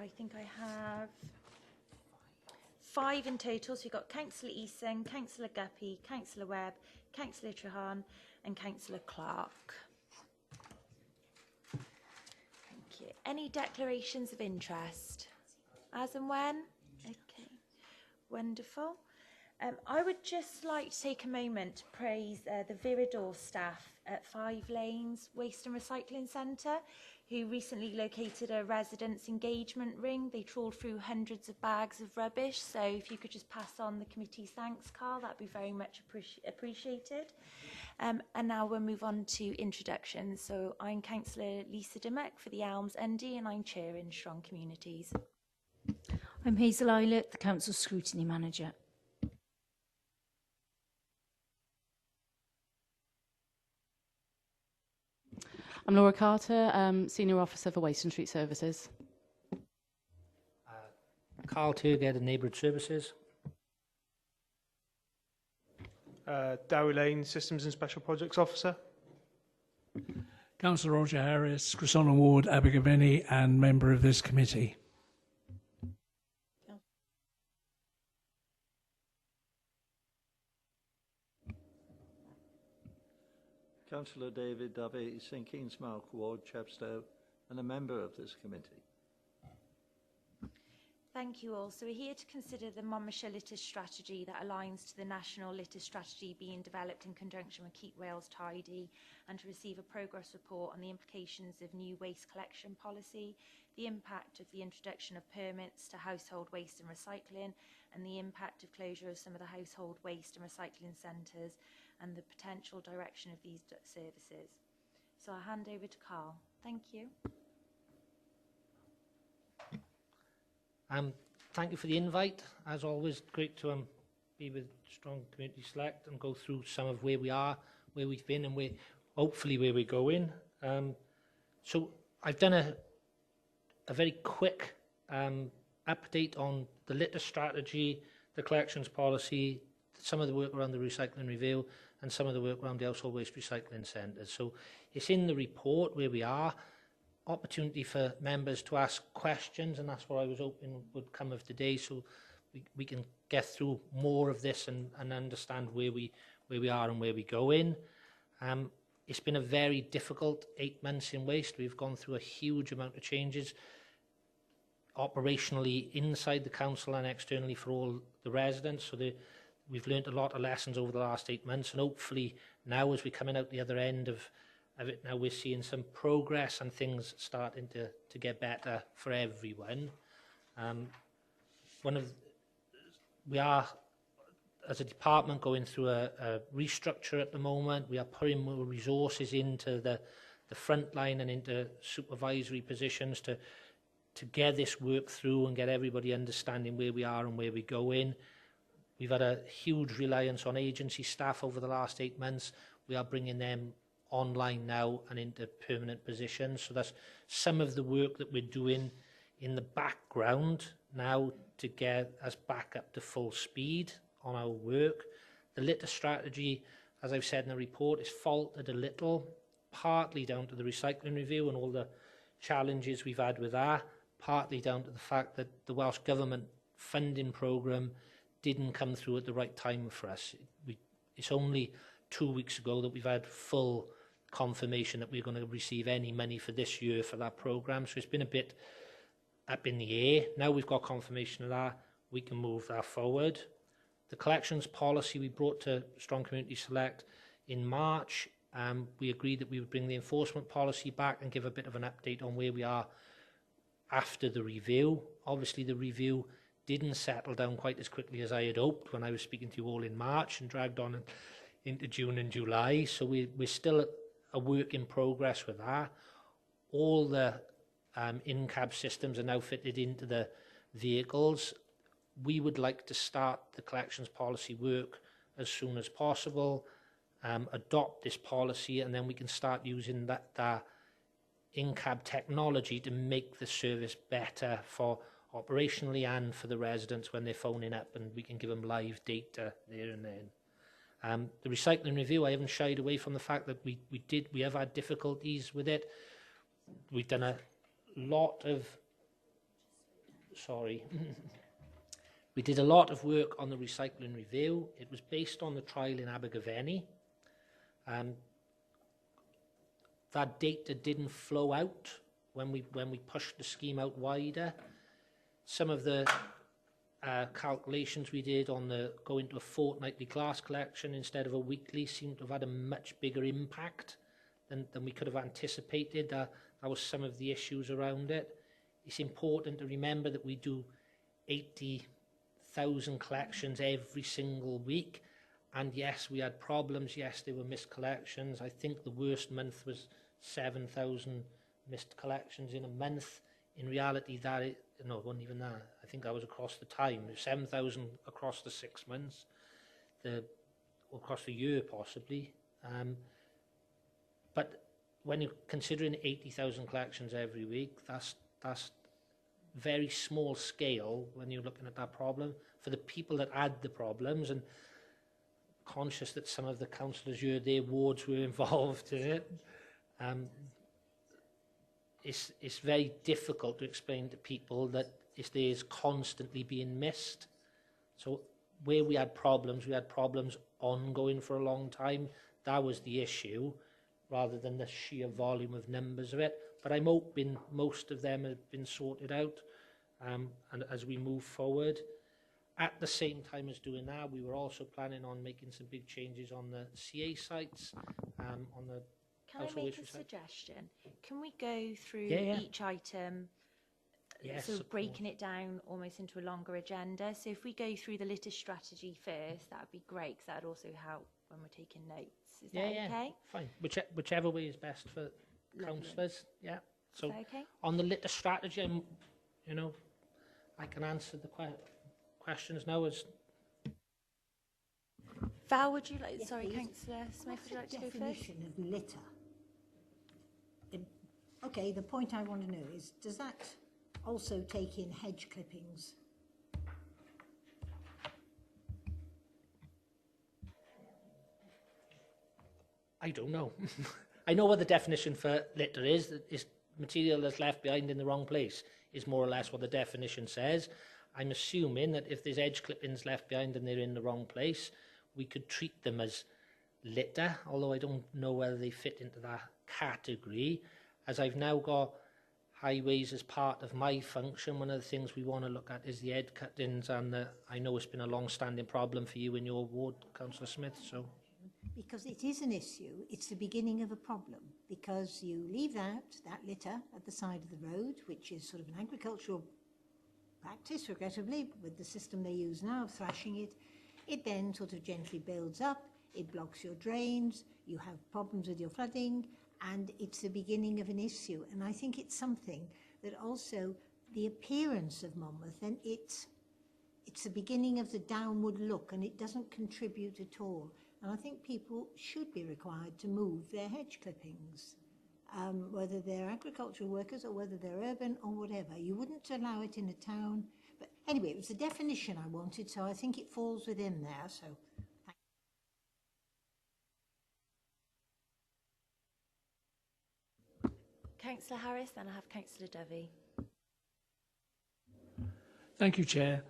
I think I have 5 in total. So we've got Councillor Eason, Councillor Guppy, Councillor Webb, Councillor Treharne and Councillor Clark. Thank you. Any declarations of interest? As and when? Okay, wonderful. I would just like to take a moment to praise the Viridor staff at 5 Lanes Waste and Recycling Centre, who recently located a residents' engagement ring. They trawled through hundreds of bags of rubbish, so if you could just pass on the committee's thanks, Carl, that'd be very much appreciated. And now we'll move on to introductions. So I'm Councillor Lisa Dimmock for the Elms ND, and I'm chairing Strong Communities. I'm Hazel Eilert, the Council Scrutiny Manager. I'm Laura Carter, Senior Officer for Waste and Street Services. Carl Turgid, Neighbourhood Services. Dowie Lane, Systems and Special Projects Officer. Councillor Roger Harris, Cresson Ward, Abergavenny, and member of this committee. Councillor David Davey, St Keynes Mark Ward, Chepstow, and a member of this committee. Thank you all. So we're here to consider the Monmouthshire Litter Strategy that aligns to the National Litter Strategy being developed in conjunction with Keep Wales Tidy, and to receive a progress report on the implications of new waste collection policy, the impact of the introduction of permits to household waste and recycling, and the impact of closure of some of the household waste and recycling centres, and the potential direction of these services. So I'll hand over to Carl. Thank you. Thank you for the invite. As always, great to be with Strong Community Select and go through some of where we are, where we've been, and hopefully where we're going. So I've done a very quick update on the litter strategy, the collections policy, some of the work around the recycling review, and some of the work around the household waste recycling centres. So it's in the report where we are. Opportunity for members to ask questions, and that's what I was hoping would come of today, so we can get through more of this and understand where we are and where we go in. It's been a very difficult 8 months in waste. We've gone through a huge amount of changes operationally inside the council and externally for all the residents. So we've learnt a lot of lessons over the last 8 months, and hopefully now, as we're coming out the other end of it, now we're seeing some progress and things starting to get better for everyone. We are, as a department, going through a restructure at the moment. We are putting more resources into the front line and into supervisory positions to get this work through and get everybody understanding where we are and where we're going. We've had a huge reliance on agency staff over the last 8 months. We are bringing them online now and into permanent positions. So that's some of the work that we're doing in the background now to get us back up to full speed on our work. The litter strategy, as I've said in the report, is faltered a little, partly down to the recycling review and all the challenges we've had with that, partly down to the fact that the Welsh Government funding programme didn't come through at the right time for us. It's only 2 weeks ago that we've had full confirmation that we're going to receive any money for this year for that programme. So it's been a bit up in the air. Now we've got confirmation of that, we can move that forward. The collections policy we brought to Strong Community Select in March. We agreed that we would bring the enforcement policy back and give a bit of an update on where we are after the review. Obviously the review didn't settle down quite as quickly as I had hoped when I was speaking to you all in March, and dragged on into June and July. So we're still a work in progress with that. All the in-cab systems are now fitted into the vehicles. We would like to start the collections policy work as soon as possible, adopt this policy, and then we can start using that in-cab technology to make the service better for operationally and for the residents when they're phoning up, and we can give them live data there and then. The recycling review, I haven't shied away from the fact that we have had difficulties with it. We've done a lot of sorry. We did a lot of work on the recycling review. It was based on the trial in Abergavenny. That data didn't flow out when we pushed the scheme out wider. Some of the calculations we did on the going to a fortnightly glass collection instead of a weekly seemed to have had a much bigger impact than we could have anticipated. That was some of the issues around it. It's important to remember that we do 80,000 collections every single week. And yes, we had problems. Yes, there were missed collections. I think the worst month was 7,000 missed collections in a month. In reality, no, it wasn't even that. I think that was across the time. 7,000 across the 6 months, across the year possibly. But when you're considering 80,000 collections every week, that's very small scale when you're looking at that problem. For the people that had the problems, and conscious that some of the councillors here, their wards were involved in it, it's very difficult to explain to people that there's constantly being missed. So where we had problems ongoing for a long time. That was the issue, rather than the sheer volume of numbers of it. But I'm hoping most of them have been sorted out, and as we move forward. At the same time as doing that, we were also planning on making some big changes on the CA sites, on the Can I household make a issue site. suggestion? Can we go through Yeah. each item, Yes, sort of of breaking it down almost into a longer agenda? So if we go through the litter strategy first, that would be great, because that would also help when we're taking notes. Is that okay? Fine. Whichever way is best for Lovely. councillors. Yeah. So Is that okay? on the litter strategy, I can answer the questions now. As Val, would you like, Yes, sorry, please. Councillor Smith, would you like to go first? Definition of litter. Okay, the point I want to know is, does that also take in hedge clippings? I don't know. I know what the definition for litter is. That is material that's left behind in the wrong place is more or less what the definition says. I'm assuming that if there's edge clippings left behind and they're in the wrong place, we could treat them as litter, although I don't know whether they fit into that category. As I've now got highways as part of my function, one of the things we want to look at is the edge cuttings, and I know it's been a long-standing problem for you in your ward, Councillor Smith, so... Because it is an issue, it's the beginning of a problem, because you leave out that litter at the side of the road, which is sort of an agricultural practice, regrettably, with the system they use now of thrashing it. It then sort of gently builds up, it blocks your drains, you have problems with your flooding, and it's the beginning of an issue. And I think it's something that also, the appearance of Monmouth, and it's the beginning of the downward look, and it doesn't contribute at all. And I think people should be required to move their hedge clippings, whether they're agricultural workers or whether they're urban or whatever. You wouldn't allow it in a town. But anyway, it was the definition I wanted, so I think it falls within there. So, Councillor Harris, then I have Councillor Dovey. Thank you, Chair.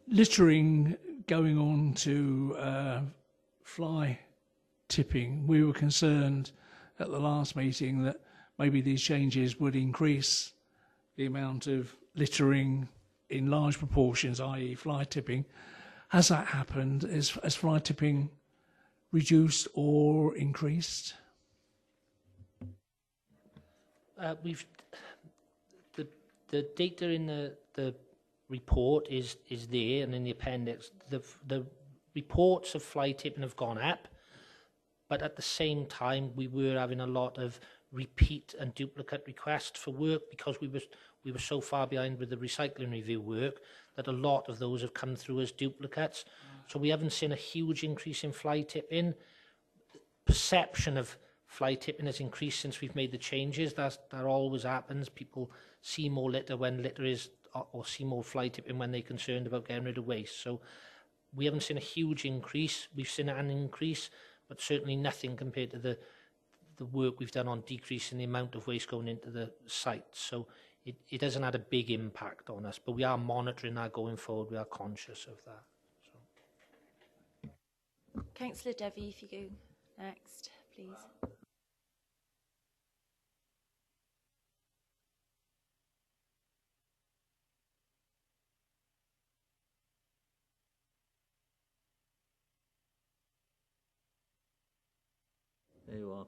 Littering going on to fly tipping, we were concerned at the last meeting that maybe these changes would increase the amount of littering in large proportions, i.e. fly tipping. Has that happened? Has fly tipping reduced or increased? The data in the report is there, and in the appendix, the reports of fly tipping have gone up, but at the same time we were having a lot of repeat and duplicate requests for work because we were so far behind with the recycling review work that a lot of those have come through as duplicates. So we haven't seen a huge increase in fly tipping. Perception of fly tipping has increased since we've made the changes. That always happens. People see more litter when litter is, or see more fly tipping when they're concerned about getting rid of waste. So we haven't seen a huge increase. We've seen an increase, but certainly nothing compared to the work we've done on decreasing the amount of waste going into the site. So it hasn't had a big impact on us, but we are monitoring that going forward. We are conscious of that. So. Councillor Devi, if you go next, please. There you are.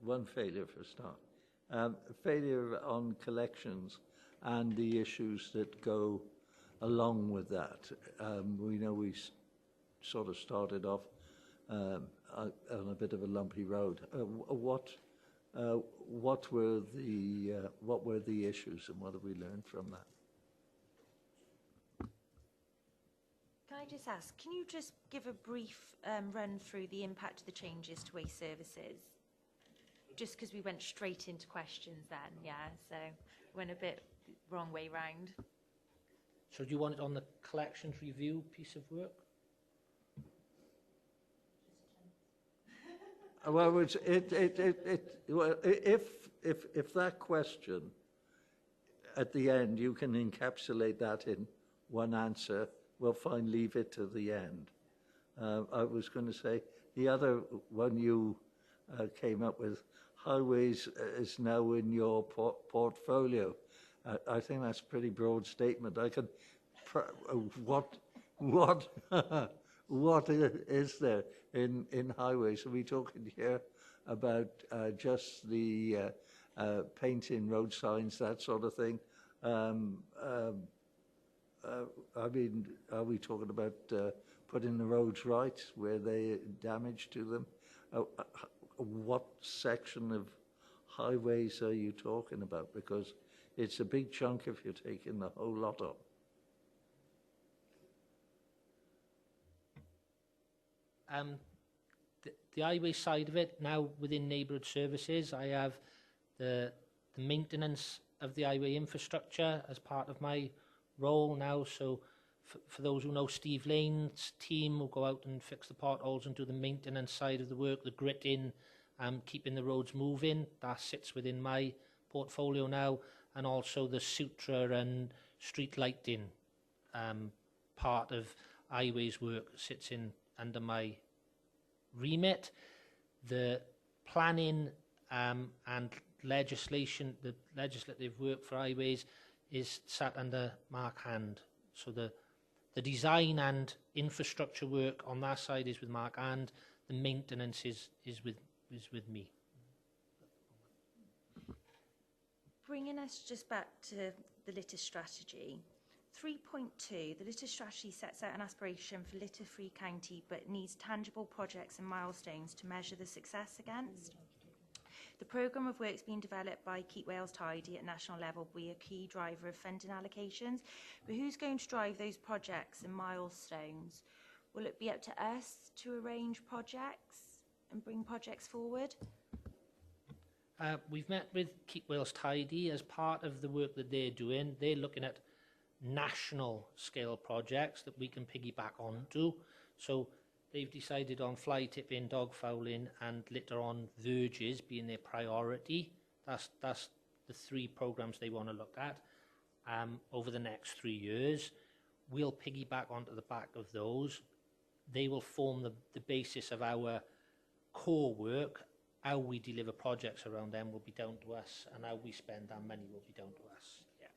One failure for a start. Failure on collections and the issues that go along with that. We know we sort of started off on a bit of a lumpy road. What were the issues, and what have we learned from that? Can I just ask, can you just give a brief run through the impact of the changes to waste services? Just because we went straight into questions then, yeah, so went a bit wrong way round. So do you want it on the collections review piece of work? Well, if that question at the end you can encapsulate that in one answer, well, fine, leave it to the end. I was going to say the other one you came up with, highways, is now in your portfolio. I think that's a pretty broad statement. I can, what is there in highways? Are we talking here about just the painting road signs, that sort of thing? I mean, are we talking about putting the roads right where they damage to them? What section of highways are you talking about? Because it's a big chunk if you're taking the whole lot up. The highway side of it, now within neighbourhood services, I have the maintenance of the highway infrastructure as part of my role now. So for those who know, Steve Lane's team will go out and fix the potholes and do the maintenance side of the work, the gritting, keeping the roads moving. That sits within my portfolio now. And also the sutra and street lighting part of highways work sits in under my remit. The planning and legislation, the legislative work for highways is sat under Mark Hand. So the design and infrastructure work on that side is with Mark Hand. The maintenance is with me. Bringing us just back to the litter strategy. 3.2, the litter strategy sets out an aspiration for litter-free county, but needs tangible projects and milestones to measure the success against. The programme of works being developed by Keep Wales Tidy at national level will be a key driver of funding allocations. But who's going to drive those projects and milestones? Will it be up to us to arrange projects and bring projects forward? We've met with Keep Wales Tidy as part of the work that they're doing. They're looking at national scale projects that we can piggyback onto. So they've decided on fly tipping, dog fouling and litter on verges being their priority. That's the three programmes they want to look at over the next 3 years. We'll piggyback onto the back of those. They will form the basis of our core work. How we deliver projects around them will be down to us, and how we spend our money will be down to us. Yeah.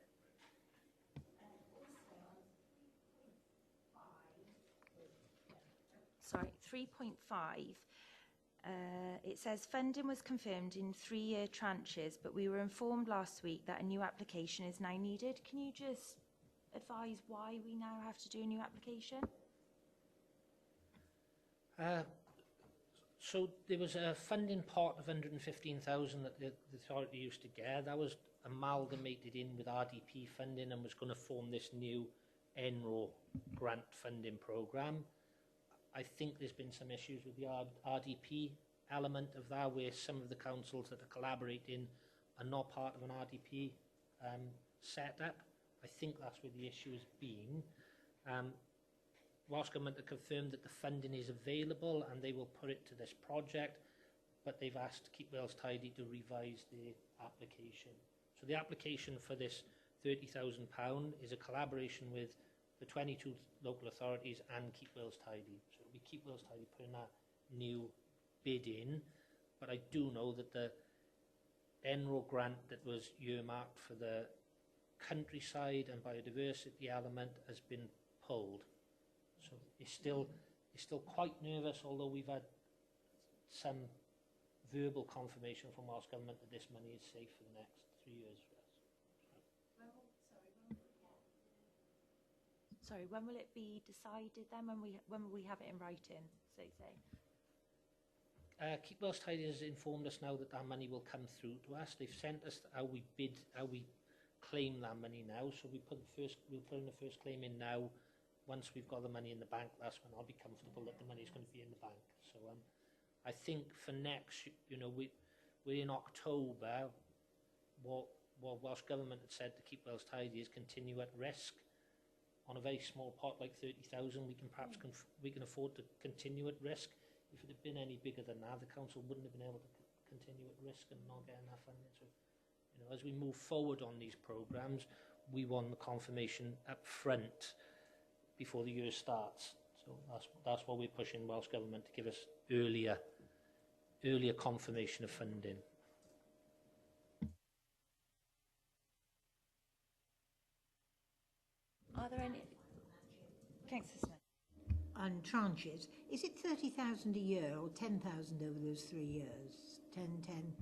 Sorry, 3.5. It says funding was confirmed in 3-year tranches, but we were informed last week that a new application is now needed. Can you just advise why we now have to do a new application? So there was a funding pot of 115,000 that the authority used to get. That was amalgamated in with RDP funding and was going to form this new NRO grant funding programme. I think there's been some issues with the RDP element of that, where some of the councils that are collaborating are not part of an RDP setup. I think that's where the issue has been. Welsh Government have confirmed that the funding is available and they will put it to this project, but they've asked Keep Wales Tidy to revise the application. So the application for this £30,000 is a collaboration with the 22 local authorities and Keep Wales Tidy. So it'll be Keep Wales Tidy putting that new bid in, but I do know that the NRO grant that was earmarked for the countryside and biodiversity element has been pulled. So it's still quite nervous, although we've had some verbal confirmation from Welsh Government that this money is safe for the next 3 years for us. Sorry, when will it be decided then? When will we have it in writing, so say? Keep Wales Tidy has informed us now that money will come through to us. They've sent us how we claim that money now. So we'll put in the first claim in now. Once we've got the money in the bank, that's when I'll be comfortable that the money is going to be in the bank. So I think for next, we're in October. What Welsh Government had said to Keep Wales Tidy is continue at risk. On a very small pot like 30,000, we can afford to continue at risk. If it had been any bigger than that, the council wouldn't have been able to continue at risk and not get enough funding. So, as we move forward on these programmes, we want the confirmation up front before the year starts. So that's why we're pushing Welsh Government to give us earlier confirmation of funding. Are there any? Councillor Smith. On tranches, is it 30,000 a year or 10,000 over those 3 years? 10, 10,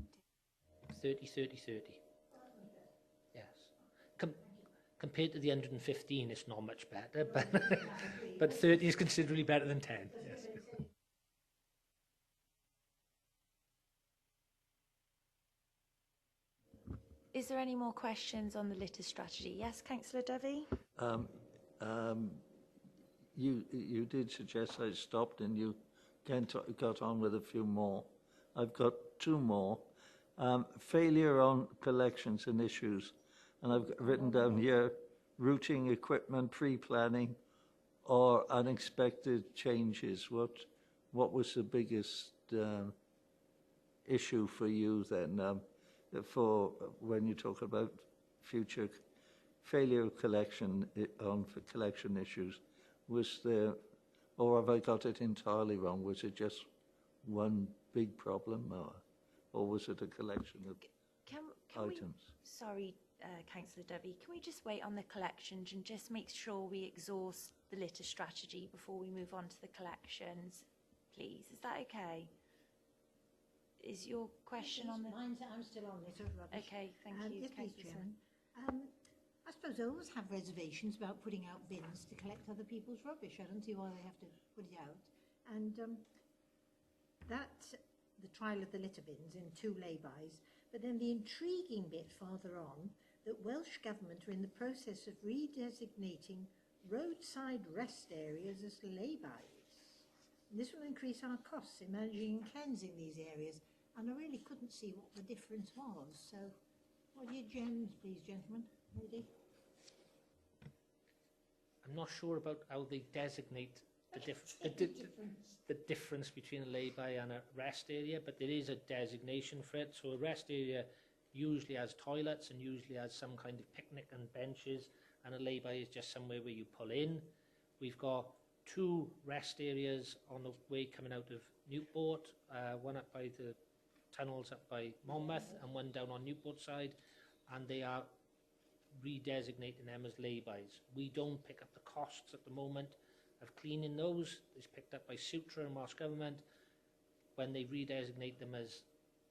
30, 30, 30. Yes. Compared to the 115, it's not much better, but 30 is considerably better than 10. Yes. Is there any more questions on the litter strategy? Yes, Councillor Dovey? You did suggest I stopped and you got on with a few more. I've got 2 more. Failure on collections and issues. And I've written down here, routing equipment, pre-planning, or unexpected changes. What was the biggest issue for you then, for when you talk about future failure of collection for collection issues? Was there, or have I got it entirely wrong? Was it just one big problem, or was it a collection of items? Sorry, Councillor Dovey, can we just wait on the collections and just make sure we exhaust the litter strategy before we move on to the collections, please? Is that okay? Is your question on the... I'm still on litter rubbish. Okay, thank you, Yes, please, Councillor Chairman. I suppose I always have reservations about putting out bins to collect other people's rubbish. I don't see why they have to put it out. And the trial of the litter bins in 2 lay-bys, but then the intriguing bit farther on, that Welsh Government are in the process of redesignating roadside rest areas as lay-bys. This will increase our costs in managing and cleansing these areas, and I really couldn't see what the difference was. So, what are your gems, please, gentlemen? Lady? I'm not sure about how they designate the difference between a lay-by and a rest area, but there is a designation for it. So a rest area usually has toilets and usually has some kind of picnic and benches, and a lay-by is just somewhere where you pull in. We've got 2 rest areas on the way coming out of Newport, one up by the tunnels up by Monmouth and one down on Newport side, and they are redesignating them as lay-bys. We don't pick up the costs at the moment of cleaning those. It's picked up by Sutra and Welsh Government. When they redesignate them as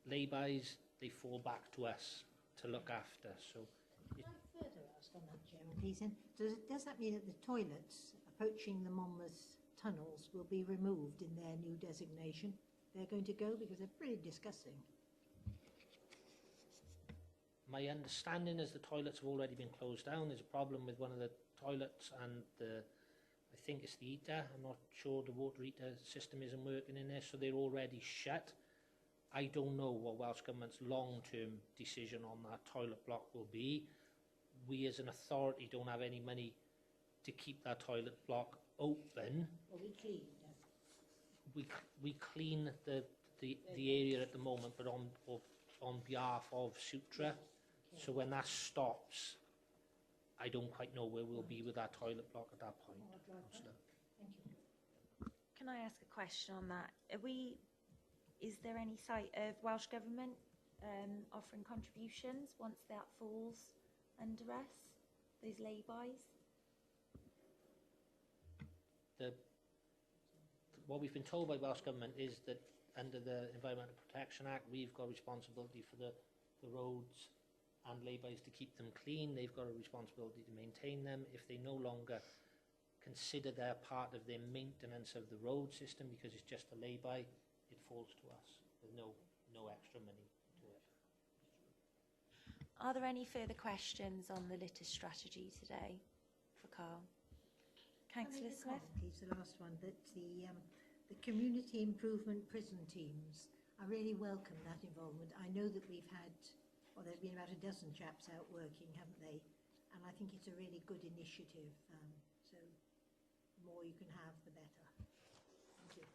lay-bys, they fall back to us to look after. So, Can I further ask on that, Chairman, please? And does that mean that the toilets approaching the Monmouth tunnels will be removed in their new designation? They're going to go because they're pretty disgusting. my understanding is the toilets have already been closed down. There's a problem with one of the toilets and I think it's the heater. I'm not sure the water heater system isn't working in there, so they're already shut. I don't know what Welsh Government's long-term decision on that toilet block will be. We as an authority don't have any money to keep that toilet block open. Well, we cleaned it. We clean the area at the moment, but on behalf of Sutra. So when that stops, I don't quite know where we'll be with that toilet block at that point. Councillor. Can I ask a question on that? Is there any sight of Welsh Government offering contributions once that falls under us, those lay-bys? What we've been told by Welsh Government is that under the Environmental Protection Act, we've got responsibility for the roads and lay-bys to keep them clean. They've got a responsibility to maintain them. If they no longer consider they're part of their maintenance of the road system because it's just a lay-by, it falls to us with no extra money to it. Are there any further questions on the litter strategy today for Carl? Councillor Smith? Please, the last one, that the community improvement prison teams, I really welcome that involvement. I know that we've had, well, there have been about a dozen chaps out working, haven't they? And I think it's a really good initiative. So the more you can have, the better. Thank you.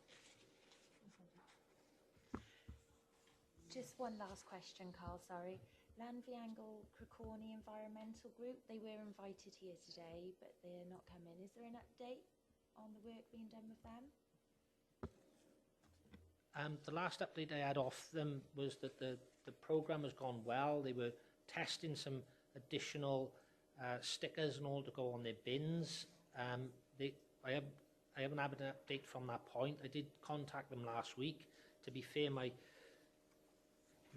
Just one last question, Carl, sorry. Llanfihangel Criccorni Environmental Group, they were invited here today, but they're not coming. Is there an update on the work being done with them? The last update I had off them was that the programme has gone well. They were testing some additional stickers and all to go on their bins. I haven't had an update from that point. I did contact them last week. To be fair, my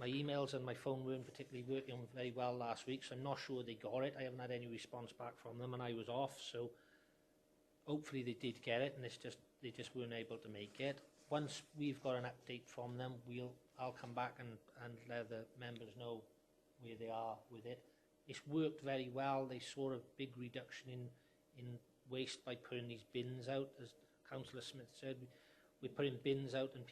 emails and my phone weren't particularly working very well last week, so I'm not sure they got it. I haven't had any response back from them, and I was off, so hopefully they did get it, and they just weren't able to make it. Once we've got an update from them, I'll come back and let the members know where they are with it. It's worked very well. They saw a big reduction in waste by putting these bins out, as Councillor Smith said. We're putting bins out, and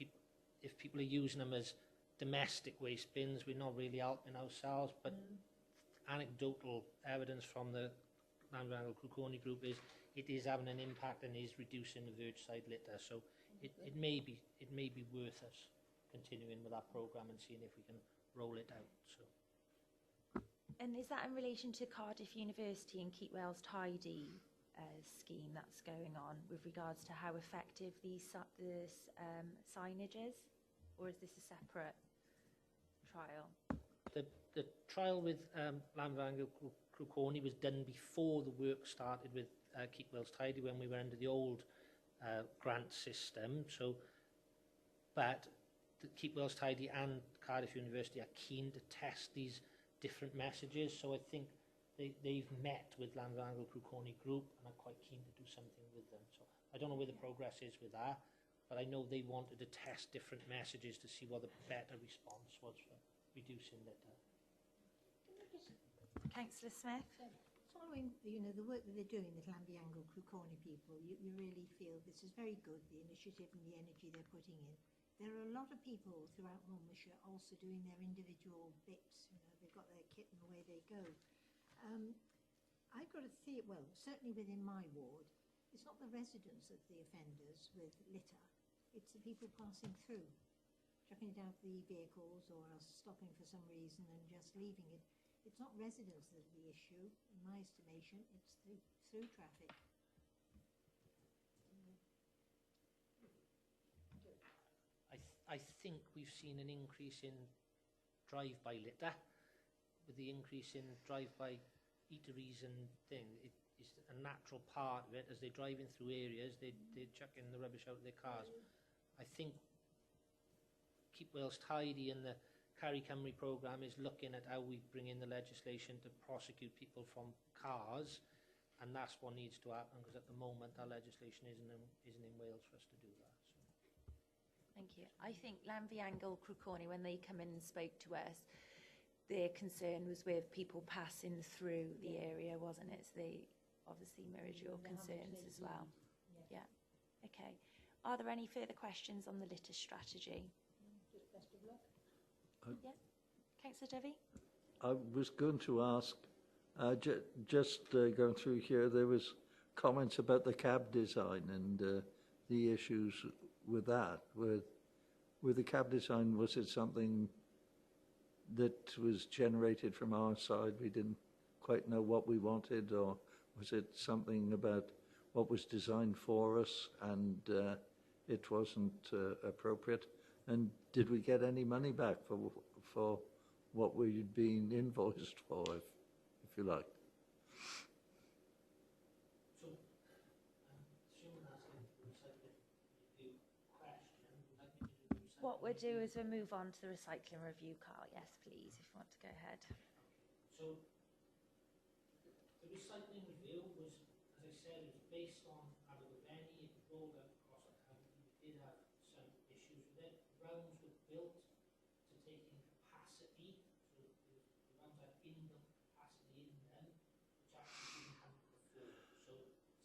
if people are using them as domestic waste bins, we're not really helping ourselves, but anecdotal evidence from the Llanfihangel Criccorni group is it is having an impact and is reducing the verge side litter. So it may be worth us continuing with that programme and seeing if we can roll it out. So. And is that in relation to Cardiff University and Keep Wales Tidy scheme that's going on with regards to how effective this signage is? Or is this a separate trial? The trial with Llanfihangel Criccorni was done before the work started with Keep Wales Tidy, when we were under the old grant system. So, but Keep Wales Tidy and Cardiff University are keen to test these different messages. So I think they've met with Llanfihangel Criccorni group and are quite keen to do something with them. So I don't know where the progress is with that, but I know they wanted to test different messages to see what the better response was for reducing litter. Councillor Smith? Following, the work that they're doing, the Llanfihangel Criccorni people, you really feel this is very good, the initiative and the energy they're putting in. There are a lot of people throughout Monmouthshire also doing their individual bits. They've got their kit and away they go. I've got to see it, well, certainly within my ward, it's not the residents of the offenders with litter, it's the people passing through, chucking it out the vehicles or else stopping for some reason and just leaving it. It's not residents that are the issue, in my estimation, it's the through traffic. I think we've seen an increase in drive-by litter. With the increase in drive-by eateries and thing, it is a natural part of it. As they're driving through areas, they're chucking the rubbish out of their cars. I think Keep Wales Tidy and the Carry Cymru programme is looking at how we bring in the legislation to prosecute people from cars, and that's what needs to happen, because at the moment our legislation isn't in Wales for us to do that. So. Thank you. I think Llanfihangel Criccorni, when they come in and spoke to us, their concern was with people passing through the area, wasn't it? So they obviously mirrored your concerns as well. Yeah. Okay. Are there any further questions on the litter strategy? Just best of luck. Yeah. Councillor Dovey? I was going to ask, just going through here, there was comments about the cab design and the issues with that. With the cab design, was it something that was generated from our side? We didn't quite know what we wanted, or was it something about what was designed for us and it wasn't appropriate? And did we get any money back for what we'd been invoiced for, if you like? What we'll do is we'll move on to the recycling review, Carl. Yes, please, if you want to go ahead. So the recycling review was, as I said, it was based on Abergavenny. It was rolled out across the country. We did have some issues with it. Rounds were built to take in capacity, so the rounds had inbuilt capacity in them, which actually didn't have before. So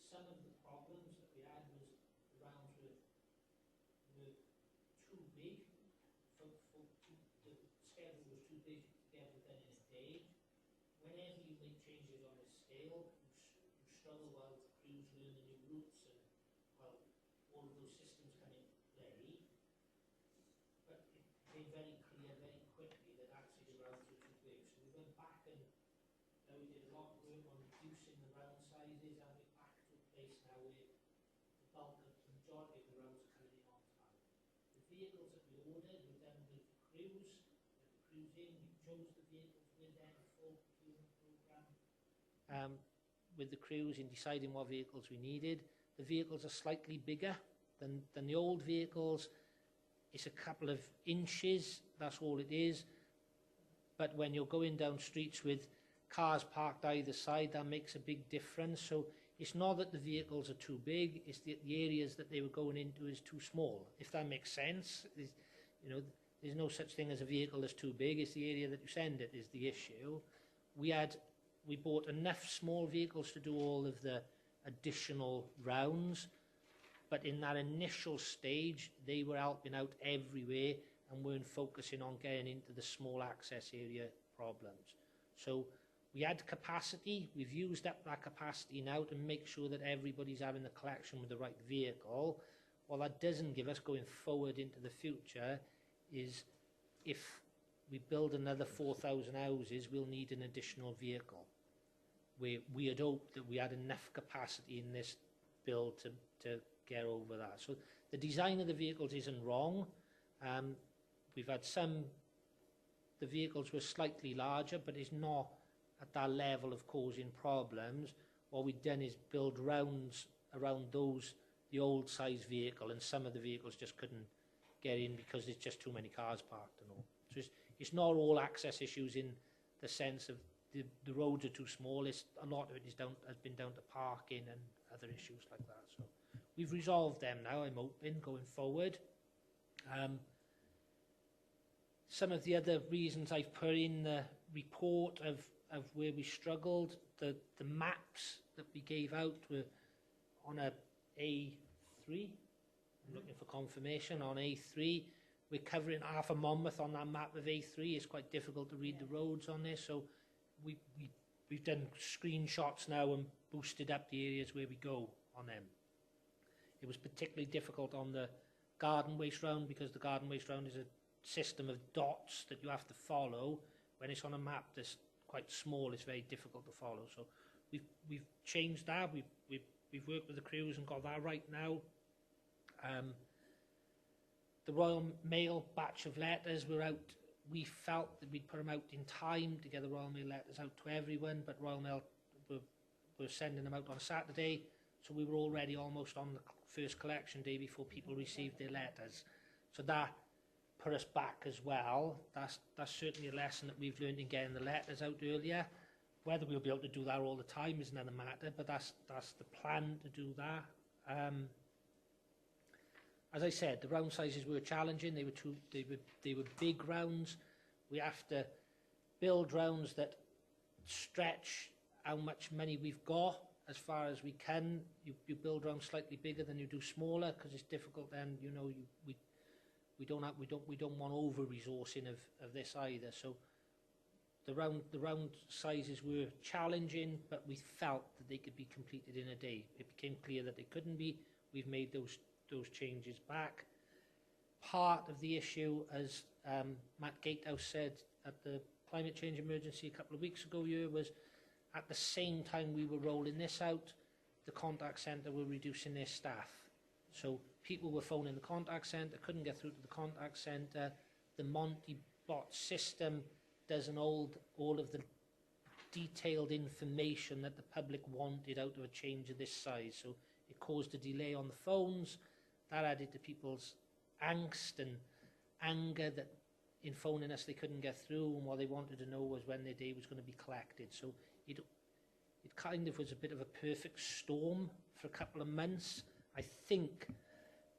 some of the problems that we had was the rounds were too big. The schedule was too big to get it done in a day. Whenever you make changes on this scale, you struggle while the crews learn the new routes and, well, all of those systems come into play. But it became very clear very quickly that actually the rounds were too big. So we went back and we did a lot of work on reducing the round sizes, and we're back to a place now where the bulk of the majority of the rounds are coming in on time. The vehicles that we ordered were done with the crews. The crews in, we chose the vehicles with them, a full procurement program. With the crews in deciding what vehicles we needed. The vehicles are slightly bigger than the old vehicles. It's a couple of inches, that's all it is. But when you're going down streets with cars parked either side, that makes a big difference. So it's not that the vehicles are too big, it's the areas that they were going into is too small, if that makes sense. You know, there's no such thing as a vehicle that's too big, it's the area that you send it is the issue. We bought enough small vehicles to do all of the additional rounds, but in that initial stage, they were helping out everywhere and weren't focusing on getting into the small access area problems. So we had capacity, we've used up that capacity now to make sure that everybody's having the collection with the right vehicle. What that doesn't give us going forward into the future is if we build another 4,000 houses, we'll need an additional vehicle. We had hoped that we had enough capacity in this build to get over that. So the design of the vehicles isn't wrong. We've had the vehicles were slightly larger, but it's not at that level of causing problems. What we've done is build rounds around the old size vehicle, and some of the vehicles just couldn't get in because there's just too many cars parked and all. So it's not all access issues in the sense of the roads are too small. A lot of it has been down to parking and other issues like that. So we've resolved them now, I'm hoping, going forward. Some of the other reasons I've put in the report of where we struggled, the maps that we gave out were on a A3. I'm looking for confirmation on A3. We're covering half a Monmouth on that map of A3. It's quite difficult to read the roads on this, so we've done screenshots now and boosted up the areas where we go on them. It was particularly difficult on the garden waste round because the garden waste round is a system of dots that you have to follow. When it's on a map that's quite small, it's very difficult to follow. So we've changed that. We've worked with the crews and got that right now. The Royal Mail batch of letters were out. We felt that we'd put them out in time to get the Royal Mail letters out to everyone, but Royal Mail were sending them out on Saturday, so we were already almost on the first collection day before people received their letters. So that put us back as well. That's certainly a lesson that we've learned in getting the letters out earlier. Whether we'll be able to do that all the time is another matter, but that's the plan to do that. As I said, the round sizes were challenging. They were big rounds. We have to build rounds that stretch how much money we've got as far as we can. You build rounds slightly bigger than you do smaller because it's difficult. Then we don't want over resourcing of this either. So the round sizes were challenging, but we felt that they could be completed in a day. It became clear that they couldn't be. We've made those changes back. Part of the issue, as Matt Gatehouse said at the climate change emergency a couple of weeks ago here was at the same time we were rolling this out, the contact centre were reducing their staff. So people were phoning the contact centre, couldn't get through to the contact centre. The Monty bot system doesn't hold all of the detailed information that the public wanted out of a change of this size. So it caused a delay on the phones. That added to people's angst and anger that in phoning us they couldn't get through, and what they wanted to know was when their day was going to be collected. So it kind of was a bit of a perfect storm for a couple of months. I think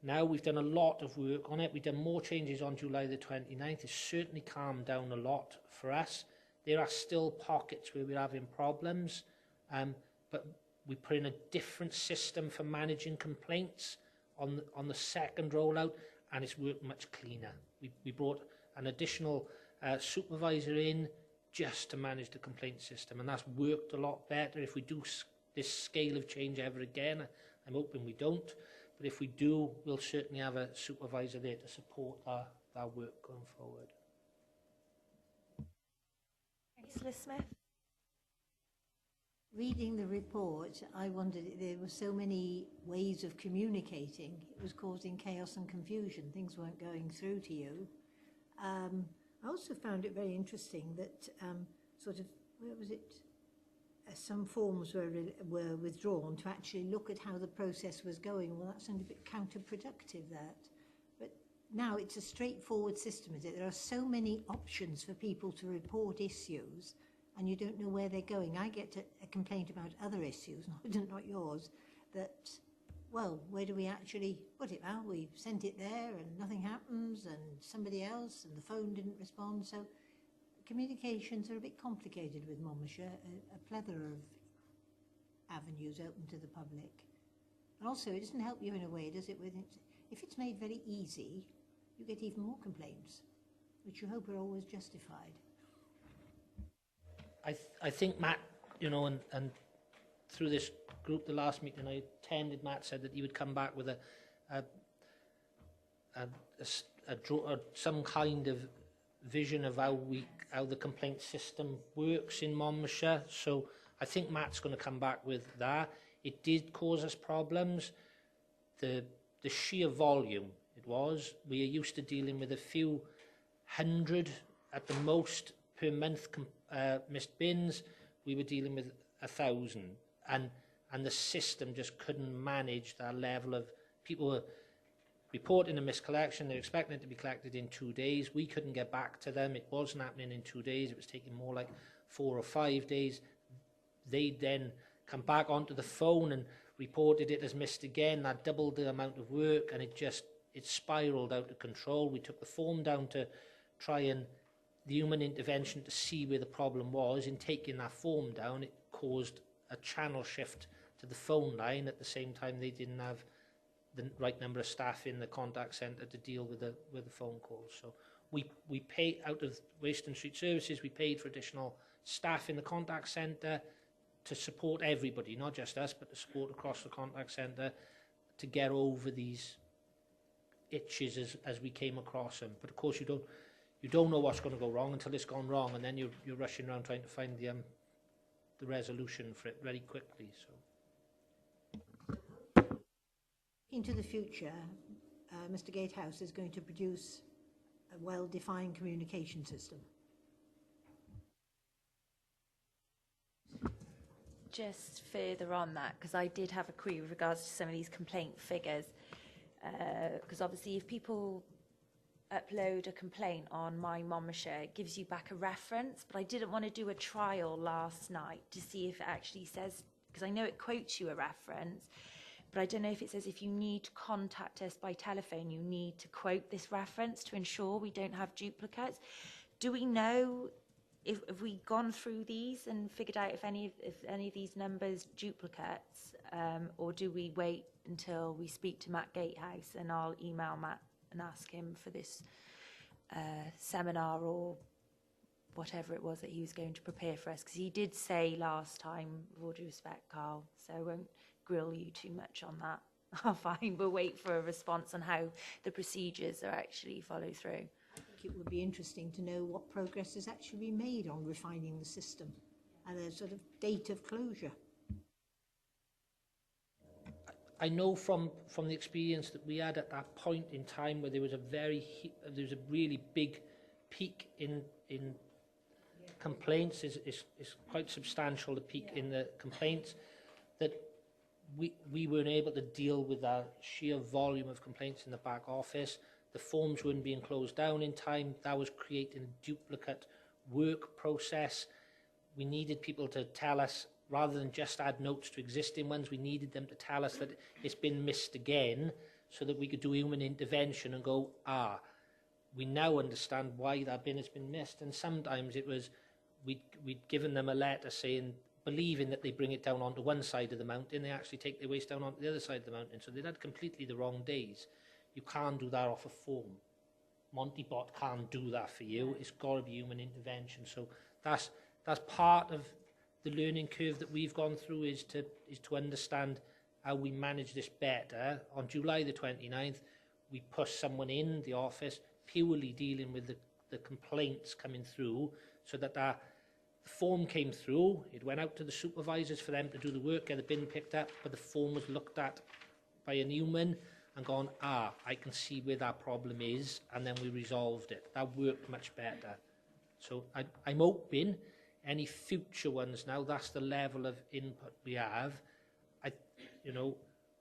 now we've done a lot of work on it. We've done more changes on July the 29th. It's certainly calmed down a lot for us. There are still pockets where we're having problems, but we put in a different system for managing complaints on the second rollout, and it's worked much cleaner. We brought an additional supervisor in just to manage the complaint system, and that's worked a lot better. If we do this scale of change ever again, I'm hoping we don't, but if we do, we'll certainly have a supervisor there to support our work going forward. Councillor Smith? Reading the report, I wondered, there were so many ways of communicating. It was causing chaos and confusion. Things weren't going through to you. I also found it very interesting that where was it? Some forms were withdrawn to actually look at how the process was going. Well, that sounded a bit counterproductive, that. But now it's a straightforward system, is it? There are so many options for people to report issues, and you don't know where they're going. I get a complaint about other issues, not yours, that, well, where do we actually put it? Well, we sent it there and nothing happens, and somebody else, and the phone didn't respond. So communications are a bit complicated with Monmouthshire, a plethora of avenues open to the public. And also, it doesn't help you in a way, does it? If it's made very easy, you get even more complaints, which you hope are always justified. I think Matt, and through this group, the last meeting I attended, Matt said that he would come back with some kind of vision of how the complaint system works in Monmouthshire. So I think Matt's going to come back with that. It did cause us problems. The sheer volume it was. We are used to dealing with a few hundred at the most per month missed bins. We were dealing with 1,000, and the system just couldn't manage that level of people were reporting a miscollection. They're expecting it to be collected in 2 days. We couldn't get back to them. It wasn't happening in 2 days. It was taking more like 4 or 5 days. They then come back onto the phone and reported it as missed again. That doubled the amount of work, and it spiraled out of control. We took the form down to try and the human intervention to see where the problem was. In taking that form down, it caused a channel shift to the phone line. At the same time, they didn't have the right number of staff in the contact centre to deal with the phone calls. So we pay out of Waston Street Services. We paid for additional staff in the contact centre to support everybody, not just us, but to support across the contact centre to get over these itches as we came across them. But of course, you don't know what's going to go wrong until it's gone wrong, and then you're rushing around trying to find the resolution for it very quickly. So, into the future, Mr. Gatehouse is going to produce a well-defined communication system. Just further on that, because I did have a query with regards to some of these complaint figures, because obviously if people upload a complaint on My Monmouthshire, it gives you back a reference, but I didn't want to do a trial last night to see if it actually says, because I know it quotes you a reference, but I don't know if it says if you need to contact us by telephone, you need to quote this reference to ensure we don't have duplicates. Do we know if we gone through these and figured out if any of these numbers duplicates, or do we wait until we speak to Matt Gatehouse and I'll email Matt and ask him for this seminar or whatever it was that he was going to prepare for us? Because he did say last time, with all due respect, Carl, so I won't grill you too much on that. Fine, we'll wait for a response on how the procedures are actually followed through. I think think it would be interesting to know what progress has actually been made on refining the system and a sort of date of closure. I know from the experience that we had at that point in time where there was a really big peak in complaints, is quite substantial, the peak in the complaints, that we weren't able to deal with that sheer volume of complaints in the back office. The forms weren't being closed down in time. That was creating a duplicate work process. We needed people to tell us, rather than just add notes to existing ones, we needed them to tell us that it's been missed again, so that we could do human intervention and go, we now understand why that bin has been missed. And sometimes it was, we'd given them a letter saying, believing that they bring it down onto one side of the mountain, they actually take their waste down onto the other side of the mountain. So they'd had completely the wrong days. You can't do that off a form. Montybot can't do that for you. It's got to be human intervention. So that's part of the learning curve that we've gone through, is to understand how we manage this better. On July the 29th, we pushed someone in the office purely dealing with the complaints coming through, so that the form came through, it went out to the supervisors for them to do the work, get the bin picked up, but the form was looked at by a human and gone, I can see where that problem is, and then we resolved it. That worked much better. So I'm hoping any future ones now, that's the level of input we have.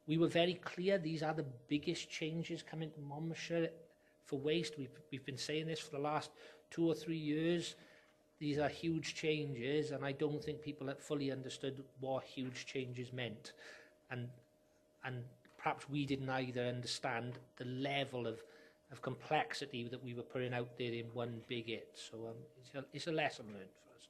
We were very clear, these are the biggest changes coming to Monmouthshire for waste. We've been saying this for the last 2 or 3 years. These are huge changes, and I don't think people have fully understood what huge changes meant. And perhaps we didn't either understand the level of complexity that we were putting out there in one big hit. So it's a lesson learned for us.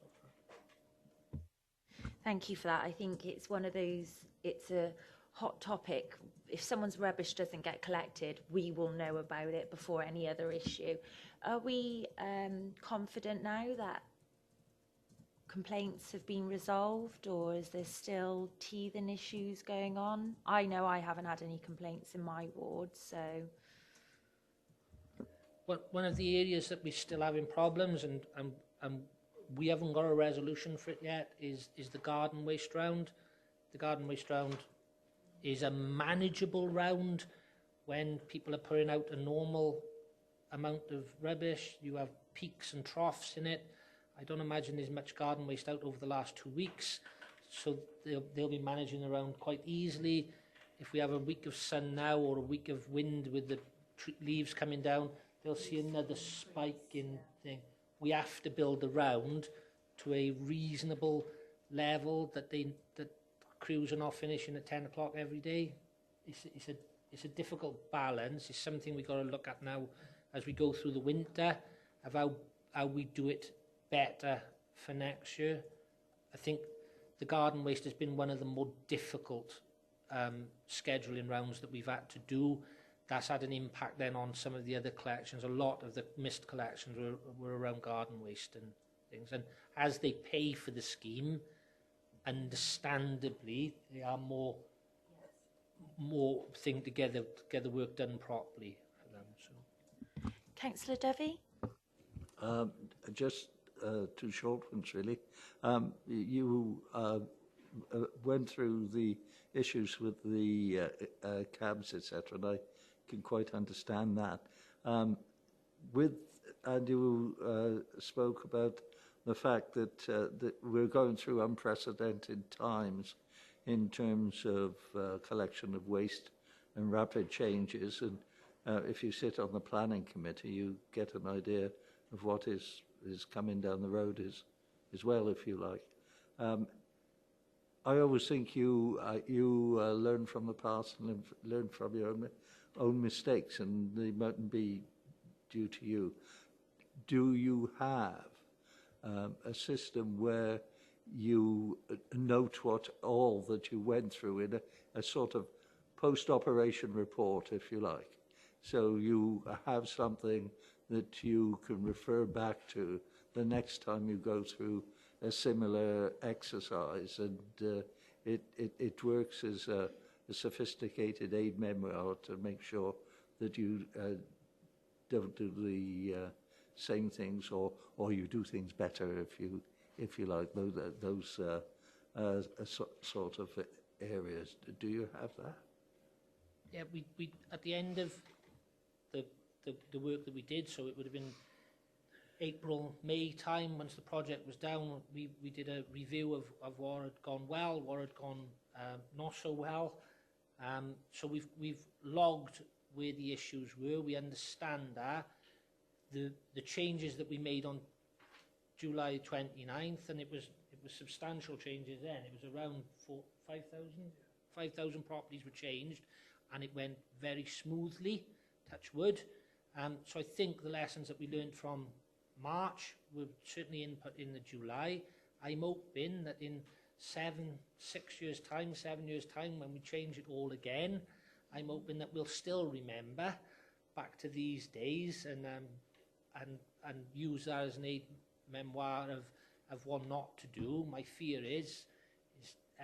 Thank you for that. I think it's one of those, it's a hot topic. If someone's rubbish doesn't get collected, we will know about it before any other issue. Are we confident now that complaints have been resolved, or is there still teething issues going on? I know I haven't had any complaints in my ward, so... One of the areas that we're still having problems, and we haven't got a resolution for it yet, is the garden waste round. The garden waste round is a manageable round when people are putting out a normal amount of rubbish. You have peaks and troughs in it. I don't imagine there's much garden waste out over the last 2 weeks, so they'll be managing around quite easily. If we have a week of sun now, or a week of wind with the leaves coming down, they'll see another spike in thing. We have to build the round to a reasonable level that crews are not finishing at 10 o'clock every day. It's a difficult balance. It's something we've got to look at now as we go through the winter, of how we do it better for next year. I think the garden waste has been one of the more difficult scheduling rounds that we've had to do. That's had an impact then on some of the other collections. A lot of the missed collections were around garden waste and things. And as they pay for the scheme, understandably, they are more thing to get the work done properly for them. So. Councillor Dovey? Just 2 short ones, really. You went through the issues with the cabs, etc., and I can quite understand that. And you spoke about the fact that we're going through unprecedented times in terms of collection of waste and rapid changes. And if you sit on the planning committee, you get an idea of what is coming down the road as well, if you like. I always think you learn from the past and learn from your own mistakes, and they mightn't be due to you. Do you have a system where you note all that you went through in a sort of post-operation report, if you like? So you have something that you can refer back to the next time you go through a similar exercise, and it works as a sophisticated aid memoir to make sure that you don't do same things, or you do things better if you like those sort of areas. Do you have that? Yeah, we at the end of the work that we did, so it would have been April, May time, once the project was down, we did a review of what had gone well, what had gone not so well. So we've logged where the issues were. We understand that. The changes that we made on July 29th, and it was substantial changes then. It was around 5,000 properties were changed, and it went very smoothly, touch wood. So I think the lessons that we learned from March were certainly input in the July. I'm hoping that in 7 years' time, when we change it all again, I'm hoping that we'll still remember back to these days and use that as an memoir of what not to do. My fear is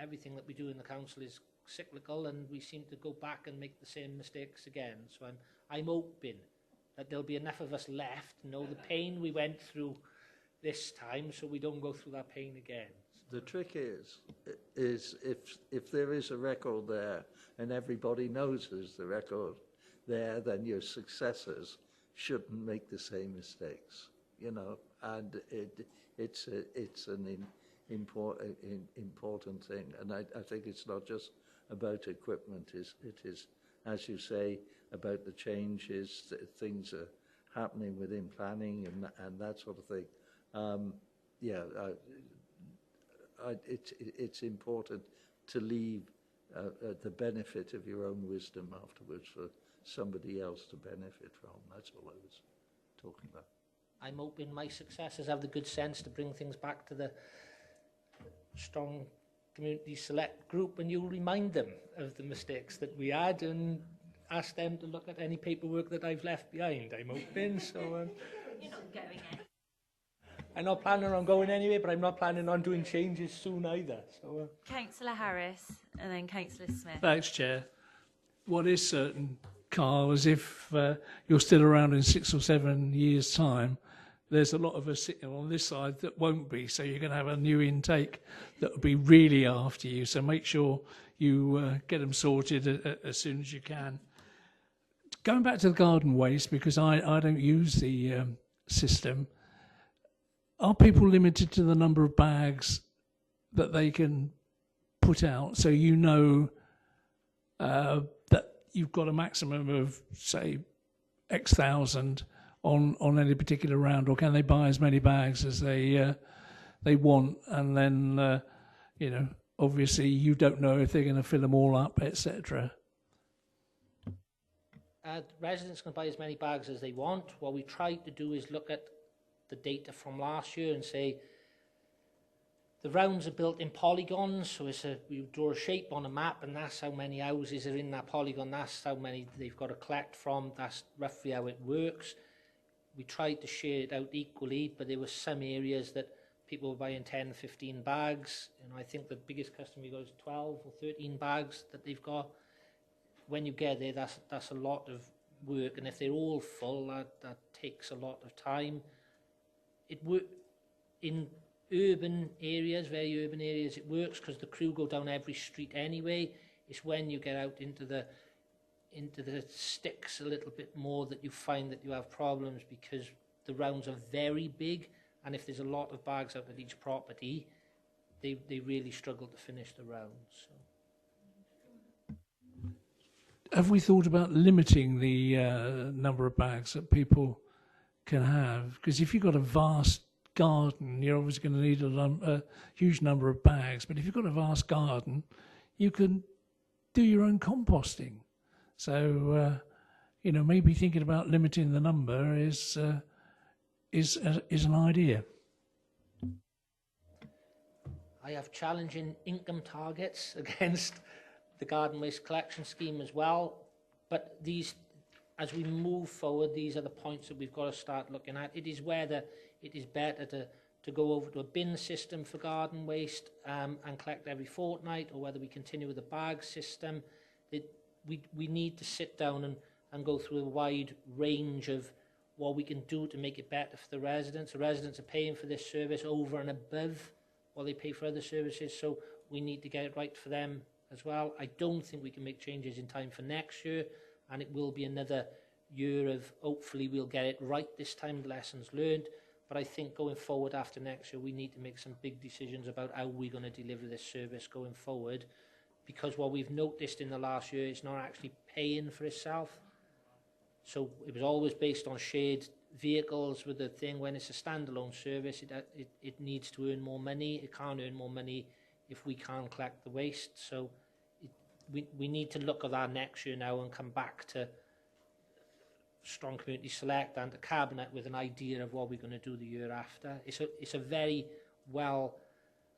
everything that we do in the council is cyclical, and we seem to go back and make the same mistakes again. So I'm hoping that there'll be enough of us left to know the pain we went through this time, so we don't go through that pain again. The trick is if there is a record there and everybody knows there's the record there, then your successors shouldn't make the same mistakes, you know. And it's an important thing. And I think it's not just about equipment. It is, as you say, about the changes, things are happening within planning and that sort of thing. It's important to leave the benefit of your own wisdom afterwards for somebody else to benefit from. That's all I was talking about. I'm hoping my successors have the good sense to bring things back to the strong community select group, and you'll remind them of the mistakes that we had and ask them to look at any paperwork that I've left behind, I'm hoping. So You're not going in. I'm not planning on going anyway, but I'm not planning on doing changes soon either. So Councillor Harris and then Councillor Smith. Thanks, Chair. What is certain, Carl, is if you're still around in 6 or 7 years' time, there's a lot of us sitting on this side that won't be. So you're going to have a new intake that will be really after you. So make sure you get them sorted as soon as you can. Going back to the garden waste, because I don't use the system, are people limited to the number of bags that they can put out? So you know that you've got a maximum of, say, X thousand on any particular round, or can they buy as many bags as they want? And then, obviously you don't know if they're going to fill them all up, etc. residents can buy as many bags as they want. What we tried to do is look at the data from last year and say the rounds are built in polygons, so we draw a shape on a map, and that's how many houses are in that polygon, that's how many they've got to collect from, that's roughly how it works. We tried to share it out equally, but there were some areas that people were buying 10, 15 bags. I think the biggest customer we got is 12 or 13 bags that they've got. When you get there, that's a lot of work, and if they're all full, that takes a lot of time. In urban areas, very urban areas, it works because the crew go down every street anyway. It's when you get out into the sticks a little bit more that you find that you have problems, because the rounds are very big, and if there's a lot of bags out at each property, they really struggle to finish the rounds. So. Have we thought about limiting the number of bags that people can have? Because if you've got a vast garden, you're obviously going to need a huge number of bags. But if you've got a vast garden, you can do your own composting. So, maybe thinking about limiting the number is an idea. I have challenging income targets against the garden waste collection scheme as well. But these, as we move forward, these are the points that we've got to start looking at. It is whether it is better to go over to a bin system for garden waste and collect every fortnight, or whether we continue with a bag system. We need to sit down and go through a wide range of what we can do to make it better for the residents. The residents are paying for this service over and above what they pay for other services, so we need to get it right for them as well. I don't think we can make changes in time for next year, and it will be another year of hopefully we'll get it right this time, the lessons learned. But I think going forward after next year, we need to make some big decisions about how we're going to deliver this service going forward, because what we've noticed in the last year is not actually paying for itself. So it was always based on shared vehicles with the thing. When it's a standalone service, it needs to earn more money. It can't earn more money if we can't collect the waste. So we need to look at that next year now and come back to Strong Community Select and the Cabinet with an idea of what we're going to do the year after. It's a very well